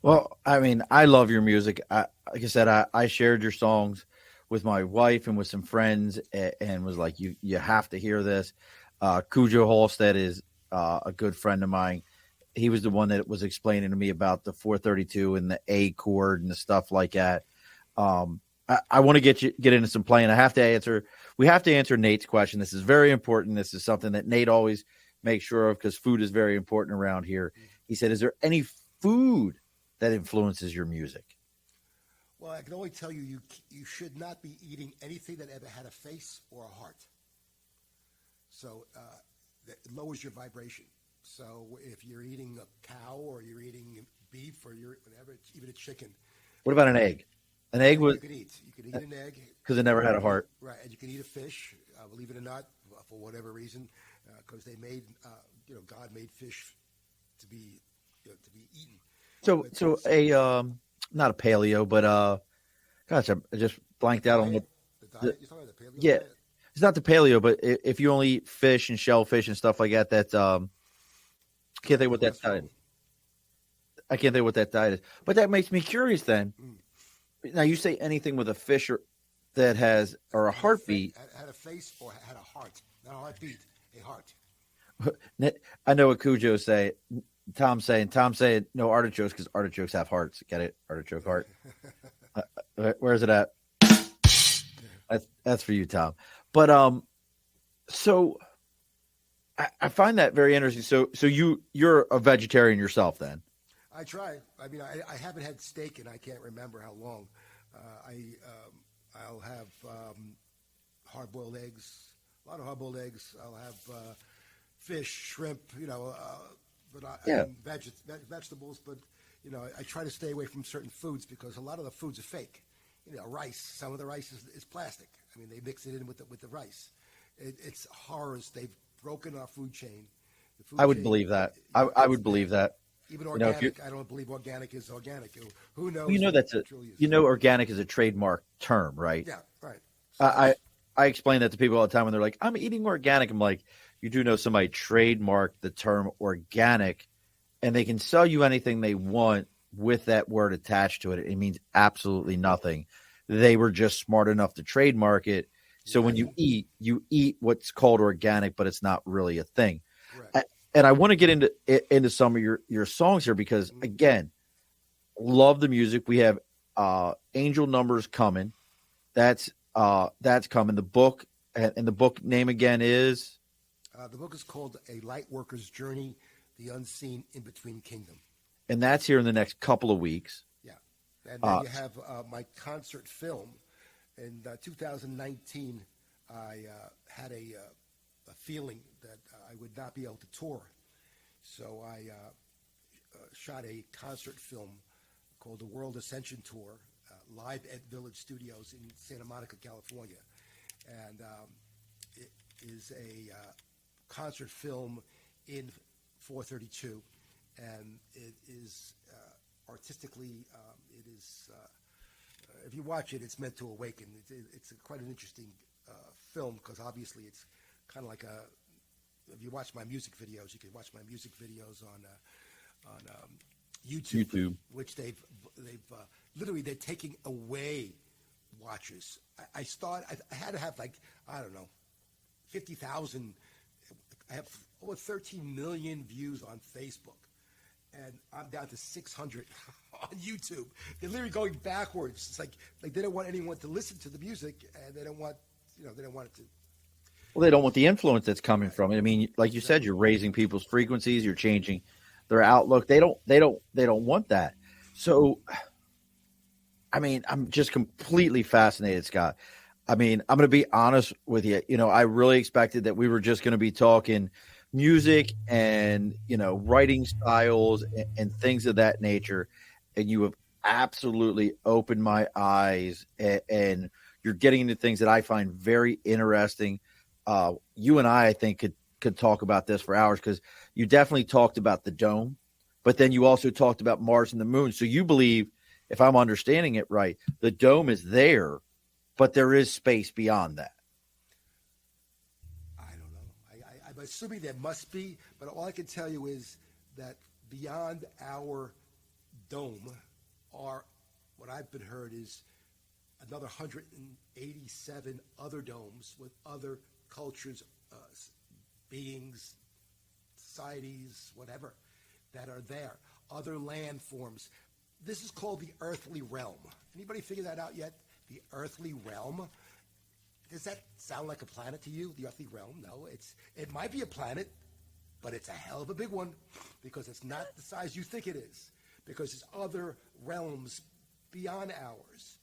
Well, I mean, I love your music. Like I said, I shared your songs with my wife and with some friends, and was like, you have to hear this. Cujo Halstead is a good friend of mine. He was the one that was explaining to me about the 432 and the A chord and the stuff like that. I want to get into some playing. We have to answer Nate's question. This is very important. This is something that Nate always makes sure of, because food is very important around here. He said, is there any food that influences your music? Well, I can only tell you should not be eating anything that ever had a face or a heart. So that lowers your vibration. So if you're eating a cow or you're eating beef or you're whatever, even a chicken. What about an egg? An egg was. You can eat an egg Because it never had a heart. Right, and you can eat a fish, believe it or not, for whatever reason, because they made, God made fish to be eaten. So a not a paleo, but gosh, I just blanked out on what. The diet? You're talking about the paleo Yeah, diet? it's not the paleo, but if you only eat fish and shellfish and stuff like that, that's can't think what that diet. I can't think what that diet is, but that makes me curious. Then, now you say anything with a fish that has or a heartbeat. Had a face or had a heart, not a heartbeat, a heart. I know what Cujo say. Tom's saying no artichokes because artichokes have hearts. Get it? Artichoke heart. Where is it at? That's for you, Tom. But so I find that very interesting. So you're a vegetarian yourself, then? I try. I mean, I haven't had steak and I can't remember how long. I'll have hard-boiled eggs, a lot of hard-boiled eggs. I'll have fish, shrimp, but Yeah. and vegetables. But I try to stay away from certain foods because a lot of the foods are fake. Rice. Some of the rice is plastic. I mean, they mix it in with the rice. It's horrors. They've broken our food chain. The food I would chain, believe that. I it's would believe bad. that. Even If you organic, I don't believe organic is organic. Who knows? you know what that's it truly is. organic is a trademark term, right? Yeah, right. I So I I explain that to people all the time when they're like, "I'm eating organic." I'm like, "You do know somebody trademarked the term organic, and they can sell you anything they want with that word attached to it. It means absolutely nothing. They were just smart enough to trademark it. So when exactly. you eat what's called organic, but it's not really a thing." Correct. And I want to get into some of your songs here because Mhm. again, love the music. We have Angel Numbers coming. That's coming. The book and the book name again is, The book is called A Light Worker's Journey: The Unseen In Between Kingdom. and that's here in the next couple of weeks. Yeah. And then Uh, you have my concert film. In 2019, I had a feeling that I would not be able to tour. So I shot a concert film called the World Ascension Tour, live at Village Studios in Santa Monica, California. And it is a concert film in 432, and it is artistically, it is. If you watch it, it's meant to awaken. It's quite an interesting film because obviously it's kind of like a. If you watch my music videos, you can watch my music videos on YouTube, which they've literally they're taking away watchers. I had to have like I don't know, 50,000. I have over 13 million views on Facebook, and I'm down to 600 on YouTube. They're literally going backwards. It's like they don't want anyone to listen to the music, and they don't want it to. well, they don't want the influence that's coming Right. from it. I mean, like you said, you're raising people's frequencies. You're changing their outlook. They don't want that. So, I mean, I'm just completely fascinated, Scott. I mean, I'm going to be honest with you. I really expected that we were just going to be talking music and, writing styles and things of that nature. And you have absolutely opened my eyes and you're getting into things that I find very interesting. You and I think, could talk about this for hours because you definitely talked about the dome, but then you also talked about Mars and the moon. So you believe, if I'm understanding it right, the dome is there, but there is space beyond that. I don't know. I'm assuming there must be, but all I can tell you is that beyond our dome are what I've been heard is another 187 other domes with other cultures, beings, societies, whatever, that are there. Other landforms. This is called the earthly realm. Anybody figure that out yet? The earthly realm? Does that sound like a planet to you, the earthly realm? No, it might be a planet, but it's a hell of a big one because it's not the size you think it is, because there's other realms beyond ours.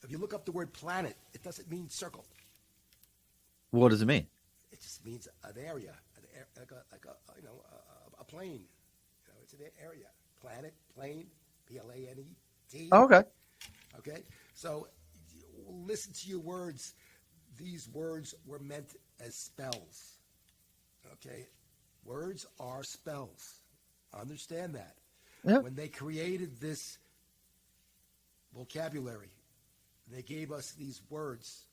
If you look up the word planet, it doesn't mean circle. What does it mean? It just means an area, a plane. It's an area. Planet, plane, Planet. Oh, okay. Okay, so listen to your words. These words were meant as spells. Okay, words are spells. Understand that. Yeah. When they created this vocabulary, they gave us these words.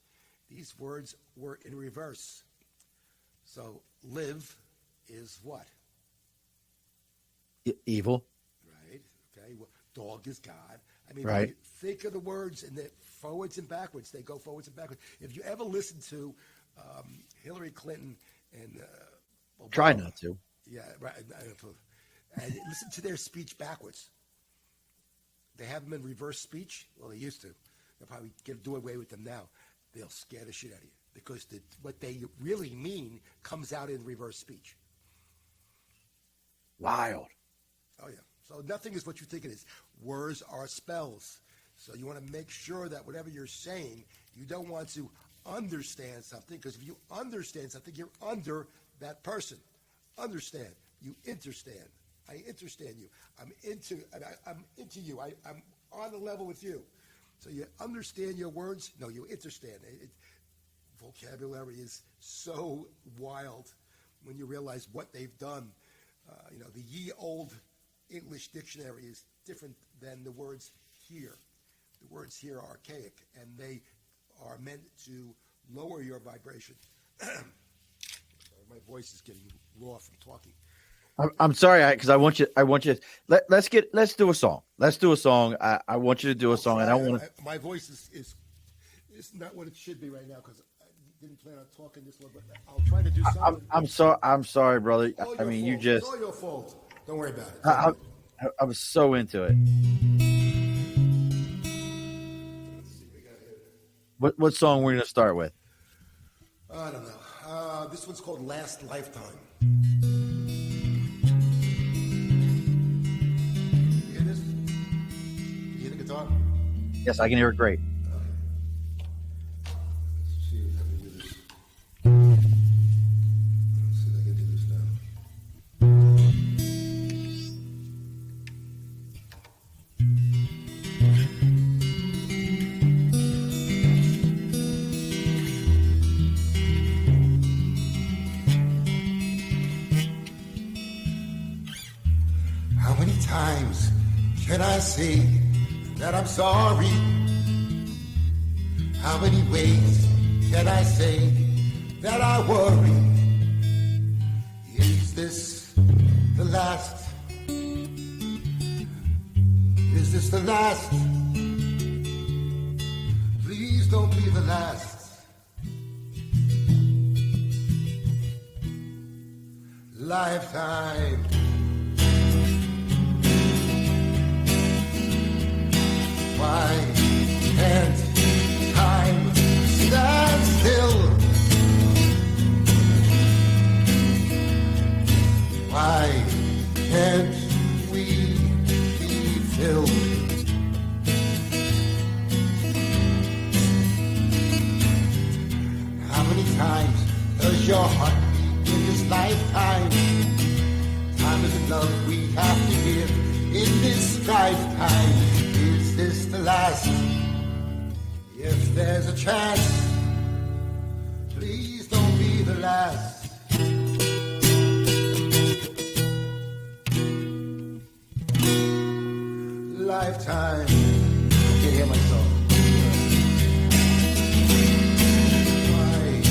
These words were in reverse. So live is what? Evil. Right? Okay. Well, dog is God. I mean, Right. when you think of the words and the forwards and backwards, they go forwards and backwards. If you ever listen to Hillary Clinton and Obama, Try not to. yeah, right, and listen to their speech backwards. They have them in reverse speech. Well, they used to. They'll probably do away with them now. They'll scare the shit out of you because what they really mean comes out in reverse speech. Wild. Oh, yeah. So nothing is what you think it is. Words are spells. So you want to make sure that whatever you're saying, you don't want to understand something, because if you understand something, you're under that person. Understand. You interstand. I understand you. I'm into you. I'm on the level with you. So you understand your words? No, you understand. Vocabulary is so wild when you realize what they've done. The ye old English dictionary is different than the words here. The words here are archaic, and they are meant to lower your vibration. My voice is getting raw from talking. I'm sorry, because I want you. Let's do a song. Let's do a song. I want you to do a song, and I want to. My voice is not what it should be right now because I didn't plan on talking this long. But I'll try to do something. I'm sorry, brother. I mean, you just. It's all your fault. Don't worry about it. I was so into it. What song we're gonna start with? I don't know. This one's called "Last Lifetime." Yes, I can hear it great. Let's see if I can do this. Let's see if I can do this now. How many times can I say that I'm sorry? How many ways can I say that I worry? Is this the last? Is this the last? Please don't be the last. Lifetime. Why can't time stand still? Why can't we be filled? How many times does your heart beat in this lifetime? Time is the love we have to give in this lifetime. Is this the last? If there's a chance, please don't be the last. Lifetime. I can't hear myself. Why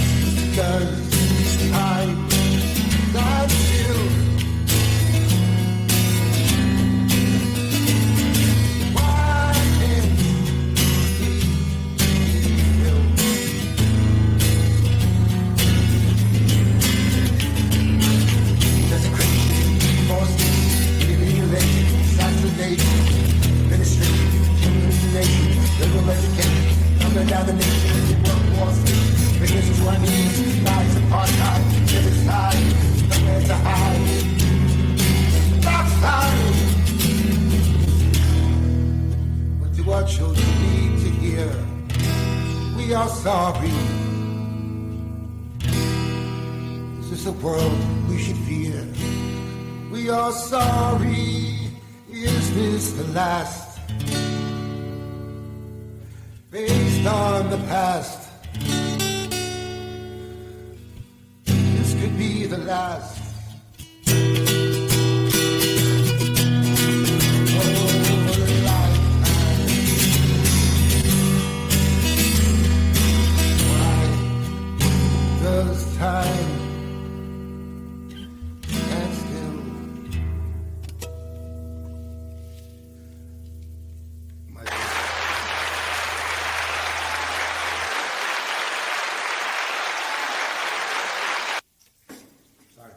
does time stand still? Down the nation, work war, begins to our knees, lies apartheid, genocide, nowhere to hide. That's time. What do our children need to hear? We are sorry. Is this a world we should fear? We are sorry. Is this the last? Based on the past, this could be the last. Why does time stand still?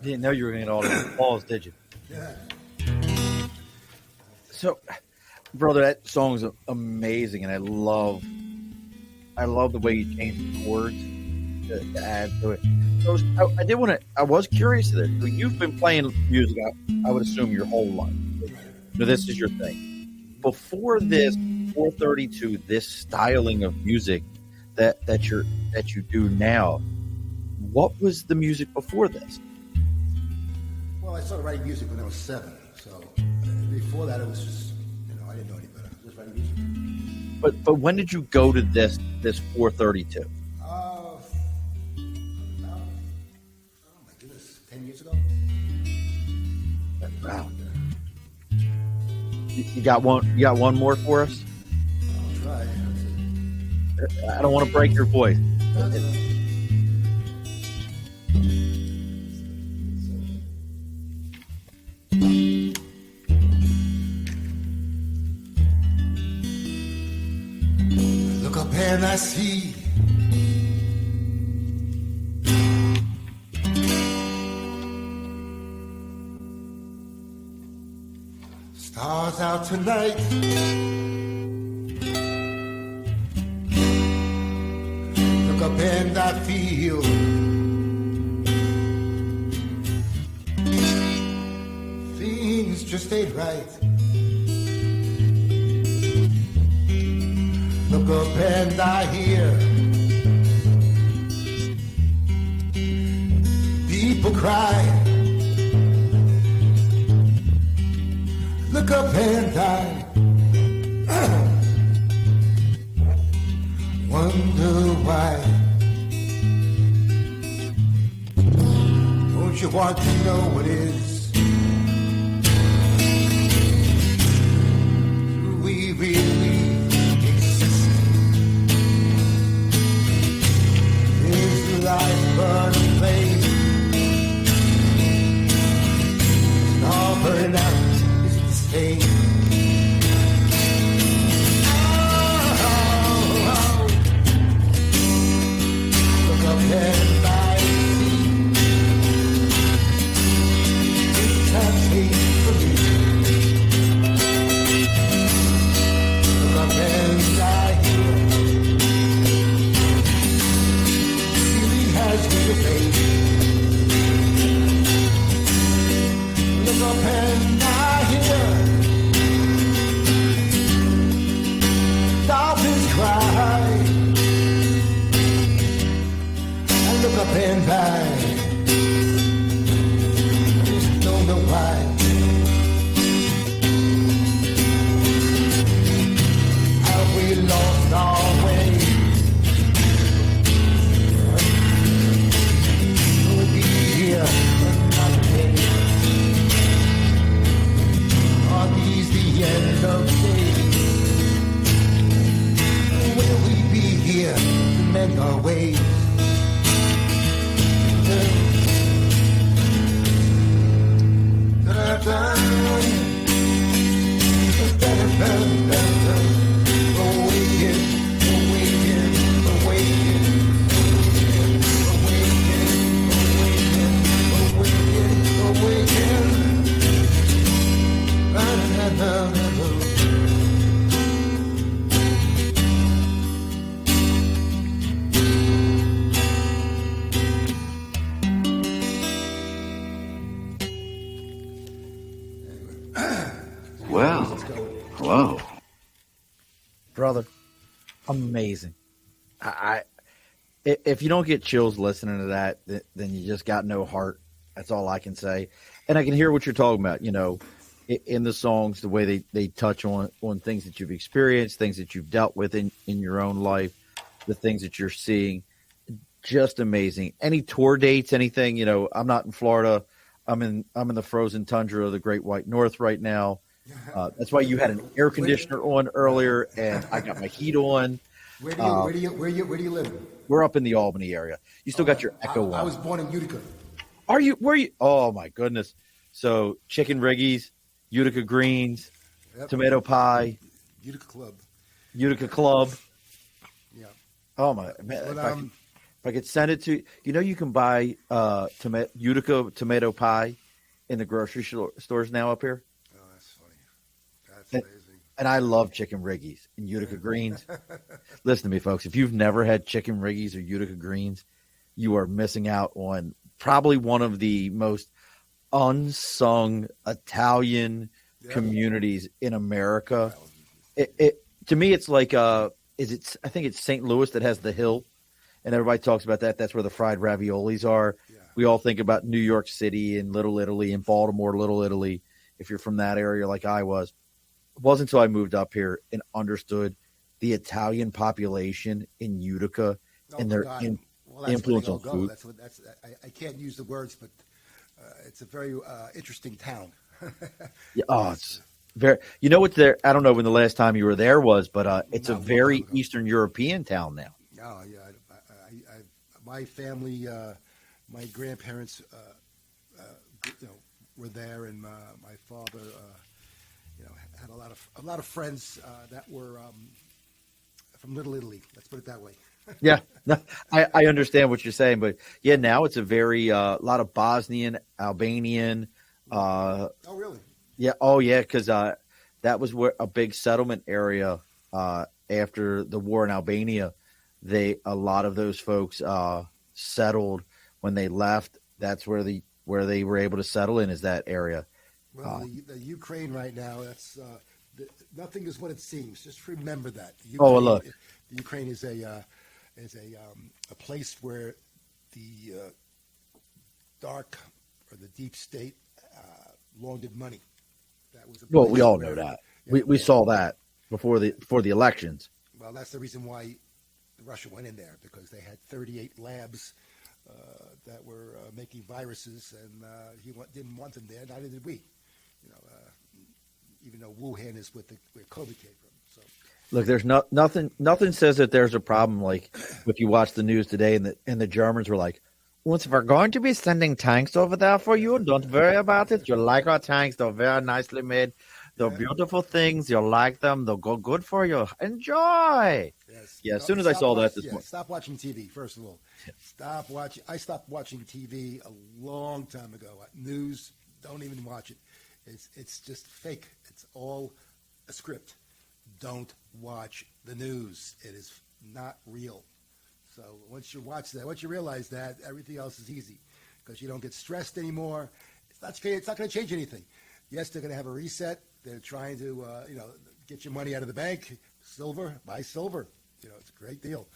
Didn't know you were going to get all the applause, did you? Yeah. So, brother, that song is amazing, and I love the way you changed the words to add to it. So I was curious to this. So you've been playing music, I would assume, your whole life. So this is your thing. Before this 432, this styling of music that you do now. What was the music before this? Well, I started writing music when I was 7. So before that, it was just, I didn't know any better. Just writing music. But when did you go to this 432? Oh my goodness, 10 years ago. Wow. You got one. You got one more for us? I'll try. I don't want to break your voice. Look up and I see stars out tonight. Look up and I feel things just ain't right. Look up and I hear people cry. Look up and I wonder why. Don't you want to know what is? Do we really exist? Is life but a place? All burning out is the same. Look up and I see it's a change for me. Look up and I hear feeling has been paid. Look up and I hear dolphins cry. I look up and I just don't know why. Have we lost our way? We'll be here another day. Are these the end of days? Will we be here to mend our ways? Well, hello. Brother, amazing. If you don't get chills listening to that, then you just got no heart. That's all I can say. And I can hear what you're talking about, in the songs, the way they touch on things that you've experienced, things that you've dealt with in your own life, the things that you're seeing. Just amazing. Any tour dates, anything, I'm not in Florida. I'm in the frozen tundra of the Great White North right now. That's why you had an air conditioner on earlier, and I got my heat on. Where do you live? We're up in the Albany area. You still got your Echo on. I was born in Utica. Are you? Where are you? Oh my goodness! So chicken riggies, Utica greens, tomato pie, Utica Club. Yeah. Oh my man! If I could send it to you can buy Utica tomato pie in the grocery stores now up here. Oh, that's funny. That's amazing. And I love chicken riggies and Utica greens. Listen to me, folks. If you've never had chicken riggies or Utica greens, you are missing out on probably one of the most unsung Italian communities in America. To me, it's like I think it's St. Louis that has the hill, and everybody talks about that. That's where the fried raviolis are. Yeah. We all think about New York City and Little Italy and Baltimore, Little Italy. If you're from that area like I was, it wasn't until I moved up here and understood the Italian population in Utica and their God. Well, that's influence where on they all go. food. I can't use the words, but it's a very interesting town. Yeah, it's very. You know what? There, I don't know when the last time you were there was, but it's a Not a long very time ago. Eastern European town now. Oh yeah, my family, my grandparents, were there, and my father, had a lot of friends that were from Little Italy. Let's put it that way. Yeah, no, I understand what you're saying, but yeah, now it's a very lot of Bosnian, Albanian. Oh really? Yeah, because that was where a big settlement area after the war in Albania. A lot of those folks settled when they left. That's where they were able to settle in, is that area. Well, the Ukraine right now, that's nothing is what it seems. Just remember that. Look. The Ukraine is a place where the dark or the deep state laundered money. That was We all know that. We saw that before the elections. Well, that's the reason why Russia went in there, because they had 38 labs that were making viruses, and he didn't want them there. Neither did we. Even though Wuhan is where COVID came from. So. Look, there's nothing says that there's a problem like if you watch the news today and the Germans were like, once we're going to be sending tanks over there for you, don't worry about it. You like our tanks. They're very nicely made. They're beautiful things. You'll like them. They'll go good for you. Enjoy. Yes. Yeah, as soon as I saw that this morning. Stop watching TV, first of all. Stop watching. I stopped watching TV a long time ago. News, don't even watch it. It's just fake. It's all a script. Don't watch the news. It is not real. So once you watch that, once you realize that, everything else is easy, because you don't get stressed anymore. It's not going to change anything. Yes, they're going to have a reset. They're trying to, get your money out of the bank. Silver, buy silver. It's a great deal.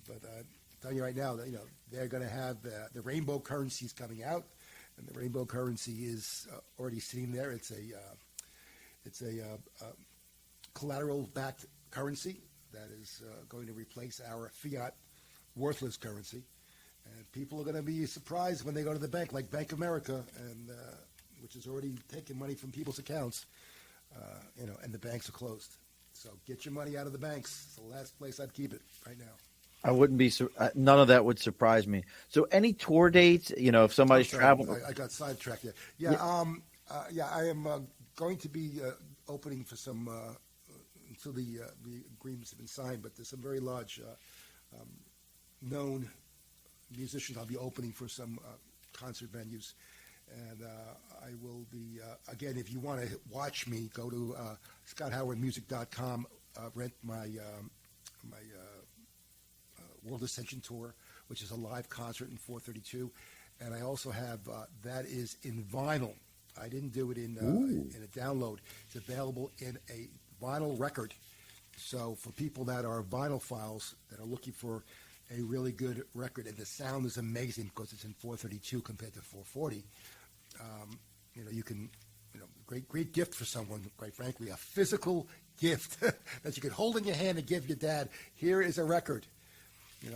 But I'm telling you right now that they're going to have the rainbow currencies coming out, and the rainbow currency is already sitting there. It's a collateral-backed currency that is going to replace our fiat worthless currency, and people are going to be surprised when they go to the bank, like Bank of America, and which is already taking money from people's accounts, and the banks are closed. So get your money out of the banks. It's the last place I'd keep it right now. I wouldn't be. None of that would surprise me. So, any tour dates? If somebody's traveling. I got sidetracked there. Yeah. I am going to be opening for some until the agreements have been signed. But there's some very large known musicians. I'll be opening for some concert venues, and I will be again. If you want to watch me, go to ScottHowardMusic.com. Rent my World Ascension Tour, which is a live concert in 432, and I also have that is in vinyl. I didn't do it in a download. It's available in a vinyl record. So for people that are vinylophiles that are looking for a really good record, and the sound is amazing because it's in 432 compared to 440. You can, great gift for someone. Quite frankly, a physical gift that you could hold in your hand and give your dad. Here is a record.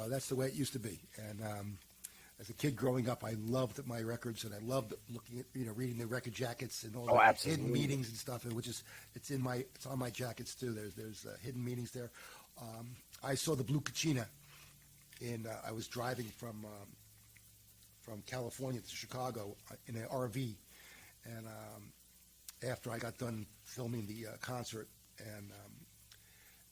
That's the way it used to be. And as a kid growing up, I loved my records, and I loved looking at, reading the record jackets and all the hidden meanings and stuff. And it's on my jackets too. There's hidden meanings there. I saw the Blue Kachina I was driving from California to Chicago in an RV, and after I got done filming the concert, and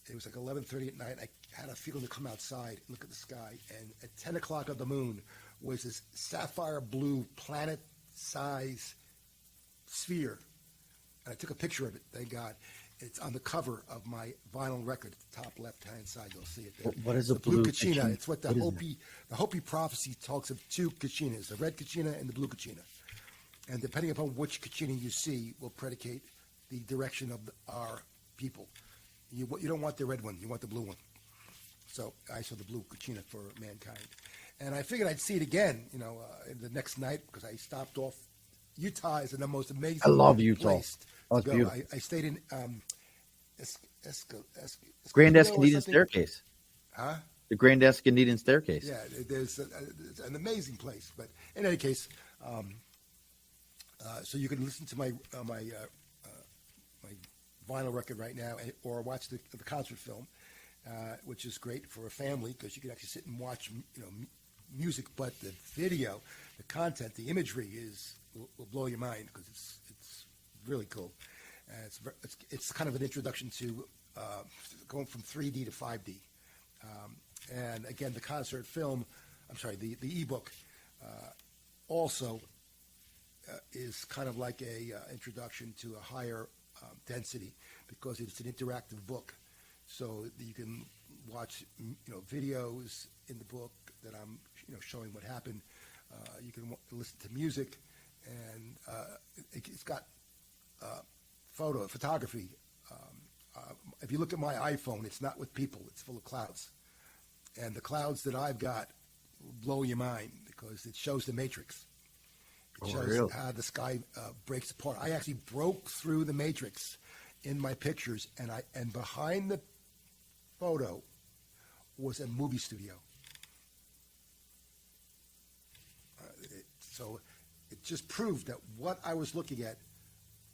it was like 11:30 at night. I had a feeling to come outside and look at the sky, and at 10 o'clock on the moon was this sapphire blue planet-size sphere. And I took a picture of it, thank God. It's on the cover of my vinyl record, at the top left-hand side. You'll see it there. What is the Blue Kachina? It's what the Hopi prophecy talks of two Kachinas, the red Kachina and the blue Kachina. And depending upon which Kachina you see will predicate the direction of our people. You don't want the red one. You want the blue one. So I saw the blue Kachina for Mankind. And I figured I'd see it again, the next night because I stopped off. Utah is the most amazing I love Utah. place Oh, to it's go. beautiful. I stayed in Grand Escondido or Escondidan something. Staircase. Huh? The Grand Escondidan Staircase. Yeah, there's it's an amazing place. But in any case, so you can listen to my vinyl record right now, or watch the concert film, which is great for a family because you can actually sit and watch, music. But the video, the content, the imagery will blow your mind because it's really cool. It's kind of an introduction to going from 3D to 5D. And again, the concert film, the ebook also is kind of like a introduction to a higher density because it's an interactive book. So you can watch, videos in the book that I'm, showing what happened. You can listen to music, and it's got photography. If you look at my iPhone, it's not with people; it's full of clouds, and the clouds that I've got will blow your mind because it shows the matrix. It shows really? how the sky breaks apart. I actually broke through the matrix in my pictures, and behind the photo was a movie studio. So it just proved that what I was looking at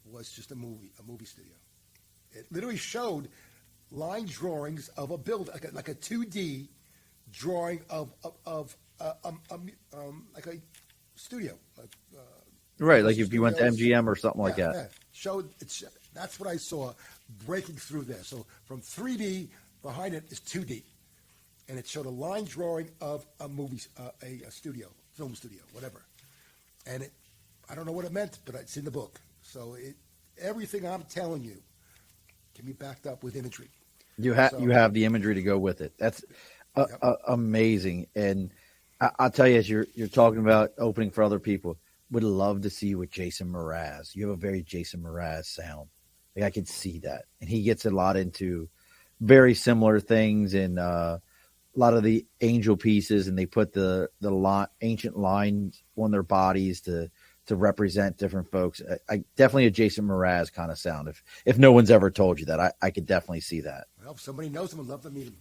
was just a movie studio. It literally showed line drawings of a build, like a 2D drawing of like a studio. Right, like if you went to MGM or something like that. Yeah. That's what I saw breaking through there. So from 3D, behind it is 2D. And it showed a line drawing of a movie, a studio, film studio, whatever. And I don't know what it meant, but it's in the book. So everything I'm telling you can be backed up with imagery. You have the imagery to go with it. That's amazing. And I'll tell you, as you're talking about opening for other people, would love to see you with Jason Mraz. You have a very Jason Mraz sound. Like I could see that. And he gets a lot into very similar things and a lot of the angel pieces, and they put the ancient lines on their bodies to represent different folks. I definitely a Jason Mraz kind of sound. If no one's ever told you that, I could definitely see that. Well, if somebody knows him, I'd love to meet him.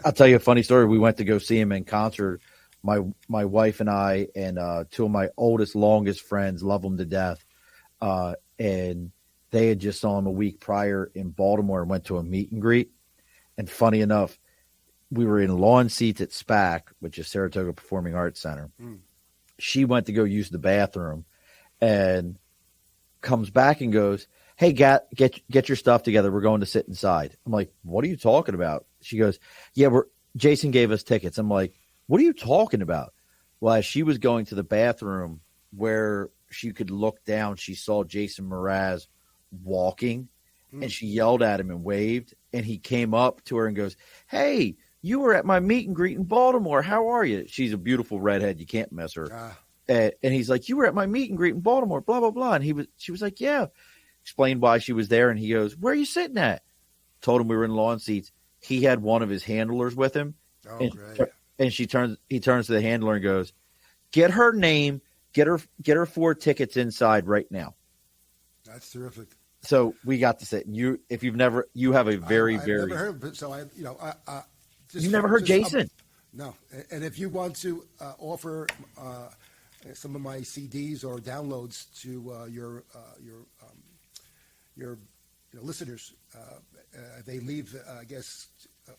I'll tell you a funny story. We went to go see him in concert. My wife and I and two of my oldest, longest friends love him to death. And they had just saw him a week prior in Baltimore and went to a meet and greet. And funny enough, we were in lawn seats at SPAC, which is Saratoga Performing Arts Center. She went to go use the bathroom and comes back and goes, "Hey, get your stuff together. We're going to sit inside." I'm like, "What are you talking about?" She goes, "Yeah, Jason gave us tickets." I'm like, "What are you talking about?" Well, as she was going to the bathroom where she could look down, she saw Jason Mraz walking, and she yelled at him and waved, and he came up to her and goes, "Hey, you were at my meet and greet in Baltimore. How are you?" She's a beautiful redhead. You can't miss her. And he's like, "You were at my meet and greet in Baltimore, blah, blah, blah." And she was like, "Yeah." Explained why she was there. And he goes, "Where are you sitting at?" Told him we were in lawn seats. He had one of his handlers with him. Oh, and, great. And he turns to the handler and goes, "Get her name, get her 4 tickets inside right now." That's terrific. So we got to sit. You have a very, I've very. never heard of it, so You never heard Jason? No. And if you want to offer some of my CDs or downloads to your listeners, they leave, I guess,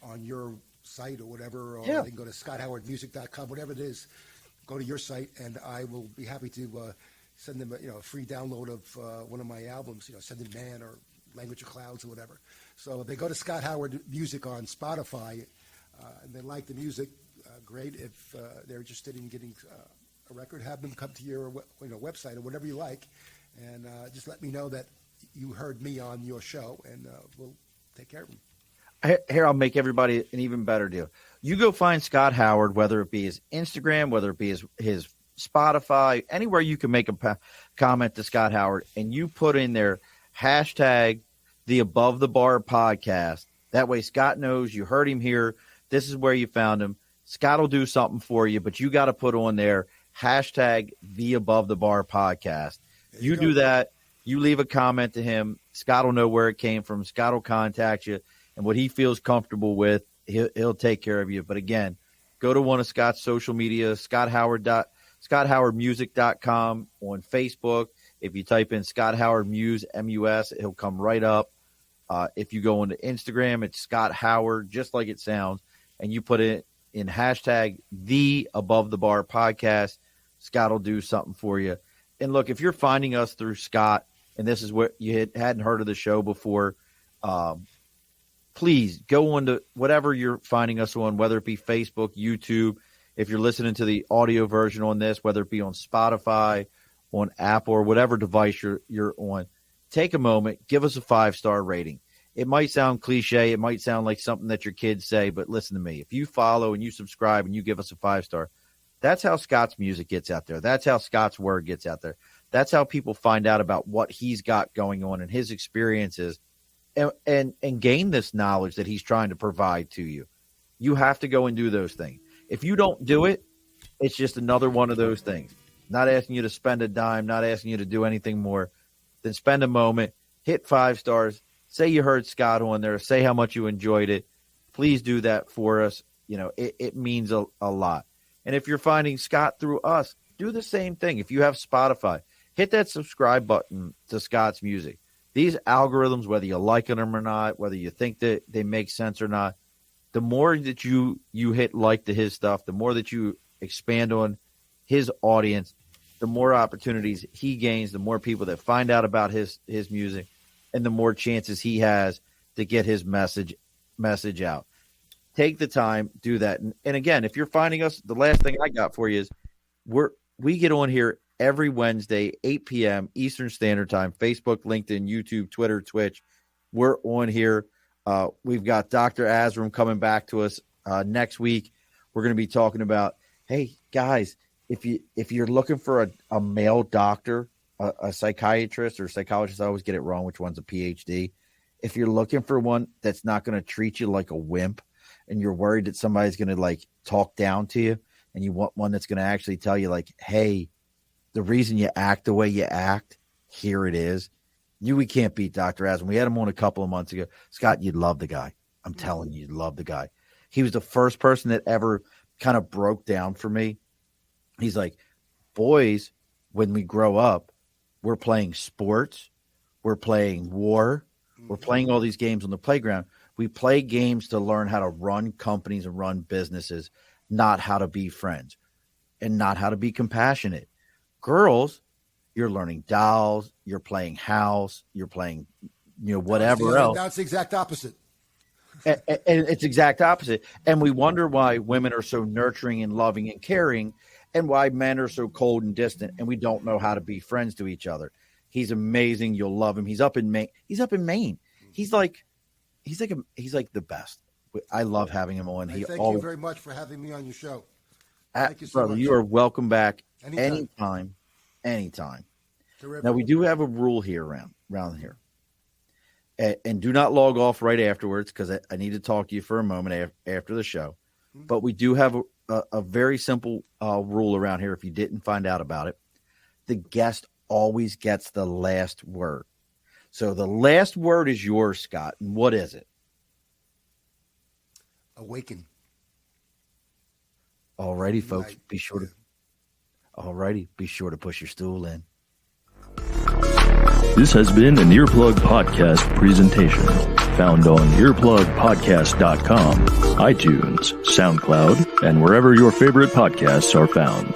on your site or whatever, or they can go to scotthowardmusic.com, whatever it is. Go to your site, and I will be happy to send them a free download of one of my albums, Send in Man or Language of Clouds or whatever. So if they go to Scott Howard Music on Spotify and they like the music, great. If they're interested in getting a record, have them come to your website or whatever you like, and just let me know that you heard me on your show, and we'll take care of them. Here, I'll make everybody an even better deal. You go find Scott Howard, whether it be his Instagram, whether it be his Spotify, anywhere you can make a comment to Scott Howard, and you put in there hashtag the Above the Bar podcast. That way Scott knows you heard him here. This is where you found him. Scott will do something for you, but you got to put on there hashtag the Above the Bar podcast. You do that. You leave a comment to him. Scott will know where it came from. Scott will contact you, and what he feels comfortable with, he'll take care of you. But again, go to one of Scott's social media, ScottHowardMusic.com on Facebook. If you type in Scott Howard Muse, M-U-S, he'll come right up. If you go into Instagram, it's Scott Howard, just like it sounds, and you put it in hashtag the Above the Bar podcast, Scott will do something for you. And look, if you're finding us through Scott, and this is what you hadn't heard of the show before, please go on to whatever you're finding us on, whether it be Facebook, YouTube. If you're listening to the audio version on this, whether it be on Spotify, on Apple, or whatever device you're on, take a moment, give us a 5-star rating. It might sound cliche. It might sound like something that your kids say, but listen to me. If you follow and you subscribe and you give us a 5-star, that's how Scott's music gets out there. That's how Scott's word gets out there. That's how people find out about what he's got going on and his experiences and gain this knowledge that he's trying to provide to you. You have to go and do those things. If you don't do it, it's just another one of those things. Not asking you to spend a dime, not asking you to do anything more than spend a moment, hit 5 stars, say you heard Scott on there, say how much you enjoyed it. Please do that for us. You know, it means a lot. And if you're finding Scott through us, do the same thing. If you have Spotify, hit that subscribe button to Scott's music. These algorithms, whether you like them or not, whether you think that they make sense or not, the more that you hit like to his stuff, the more that you expand on his audience, the more opportunities he gains, the more people that find out about his music, and the more chances he has to get his message out. Take the time, do that. And again, if you're finding us, the last thing I got for you is we get on here every Wednesday, 8 p.m. Eastern Standard Time, Facebook, LinkedIn, YouTube, Twitter, Twitch. We're on here. We've got Dr. Azram coming back to us next week. We're going to be talking about, hey, guys, if you're looking for a male doctor, a psychiatrist or psychologist, I always get it wrong which one's a PhD. If you're looking for one that's not going to treat you like a wimp and you're worried that somebody's going to like talk down to you, and you want one that's going to actually tell you like, hey, the reason you act the way you act, here it is. We can't beat Dr. Aslan. We had him on a couple of months ago. Scott, you'd love the guy. I'm telling you, you'd love the guy. He was the first person that ever kind of broke down for me. He's like, boys, when we grow up, we're playing sports, we're playing war, we're playing all these games on the playground. We play games to learn how to run companies and run businesses, not how to be friends and not how to be compassionate. Girls, you're learning dolls, you're playing house, you're playing, whatever else. That's the exact opposite. And it's exact opposite. And we wonder why women are so nurturing and loving and caring, and why men are so cold and distant, and we don't know how to be friends to each other. He's amazing. You'll love him. He's up in Maine. He's like the best. I love having him on. Thank you very much for having me on your show. Thank you so brother, much. You are welcome back anytime. Terrific. Now, we do have a rule here around here. And do not log off right afterwards, because I need to talk to you for a moment after the show. Mm-hmm. But we do have a very simple rule around here if you didn't find out about it. The guest always gets the last word. So the last word is yours, Scott. And what is it? Awaken. Alrighty, folks. Be sure to push your stool in. This has been an Earplug Podcast presentation. Found on earplugpodcast.com, iTunes, SoundCloud, and wherever your favorite podcasts are found.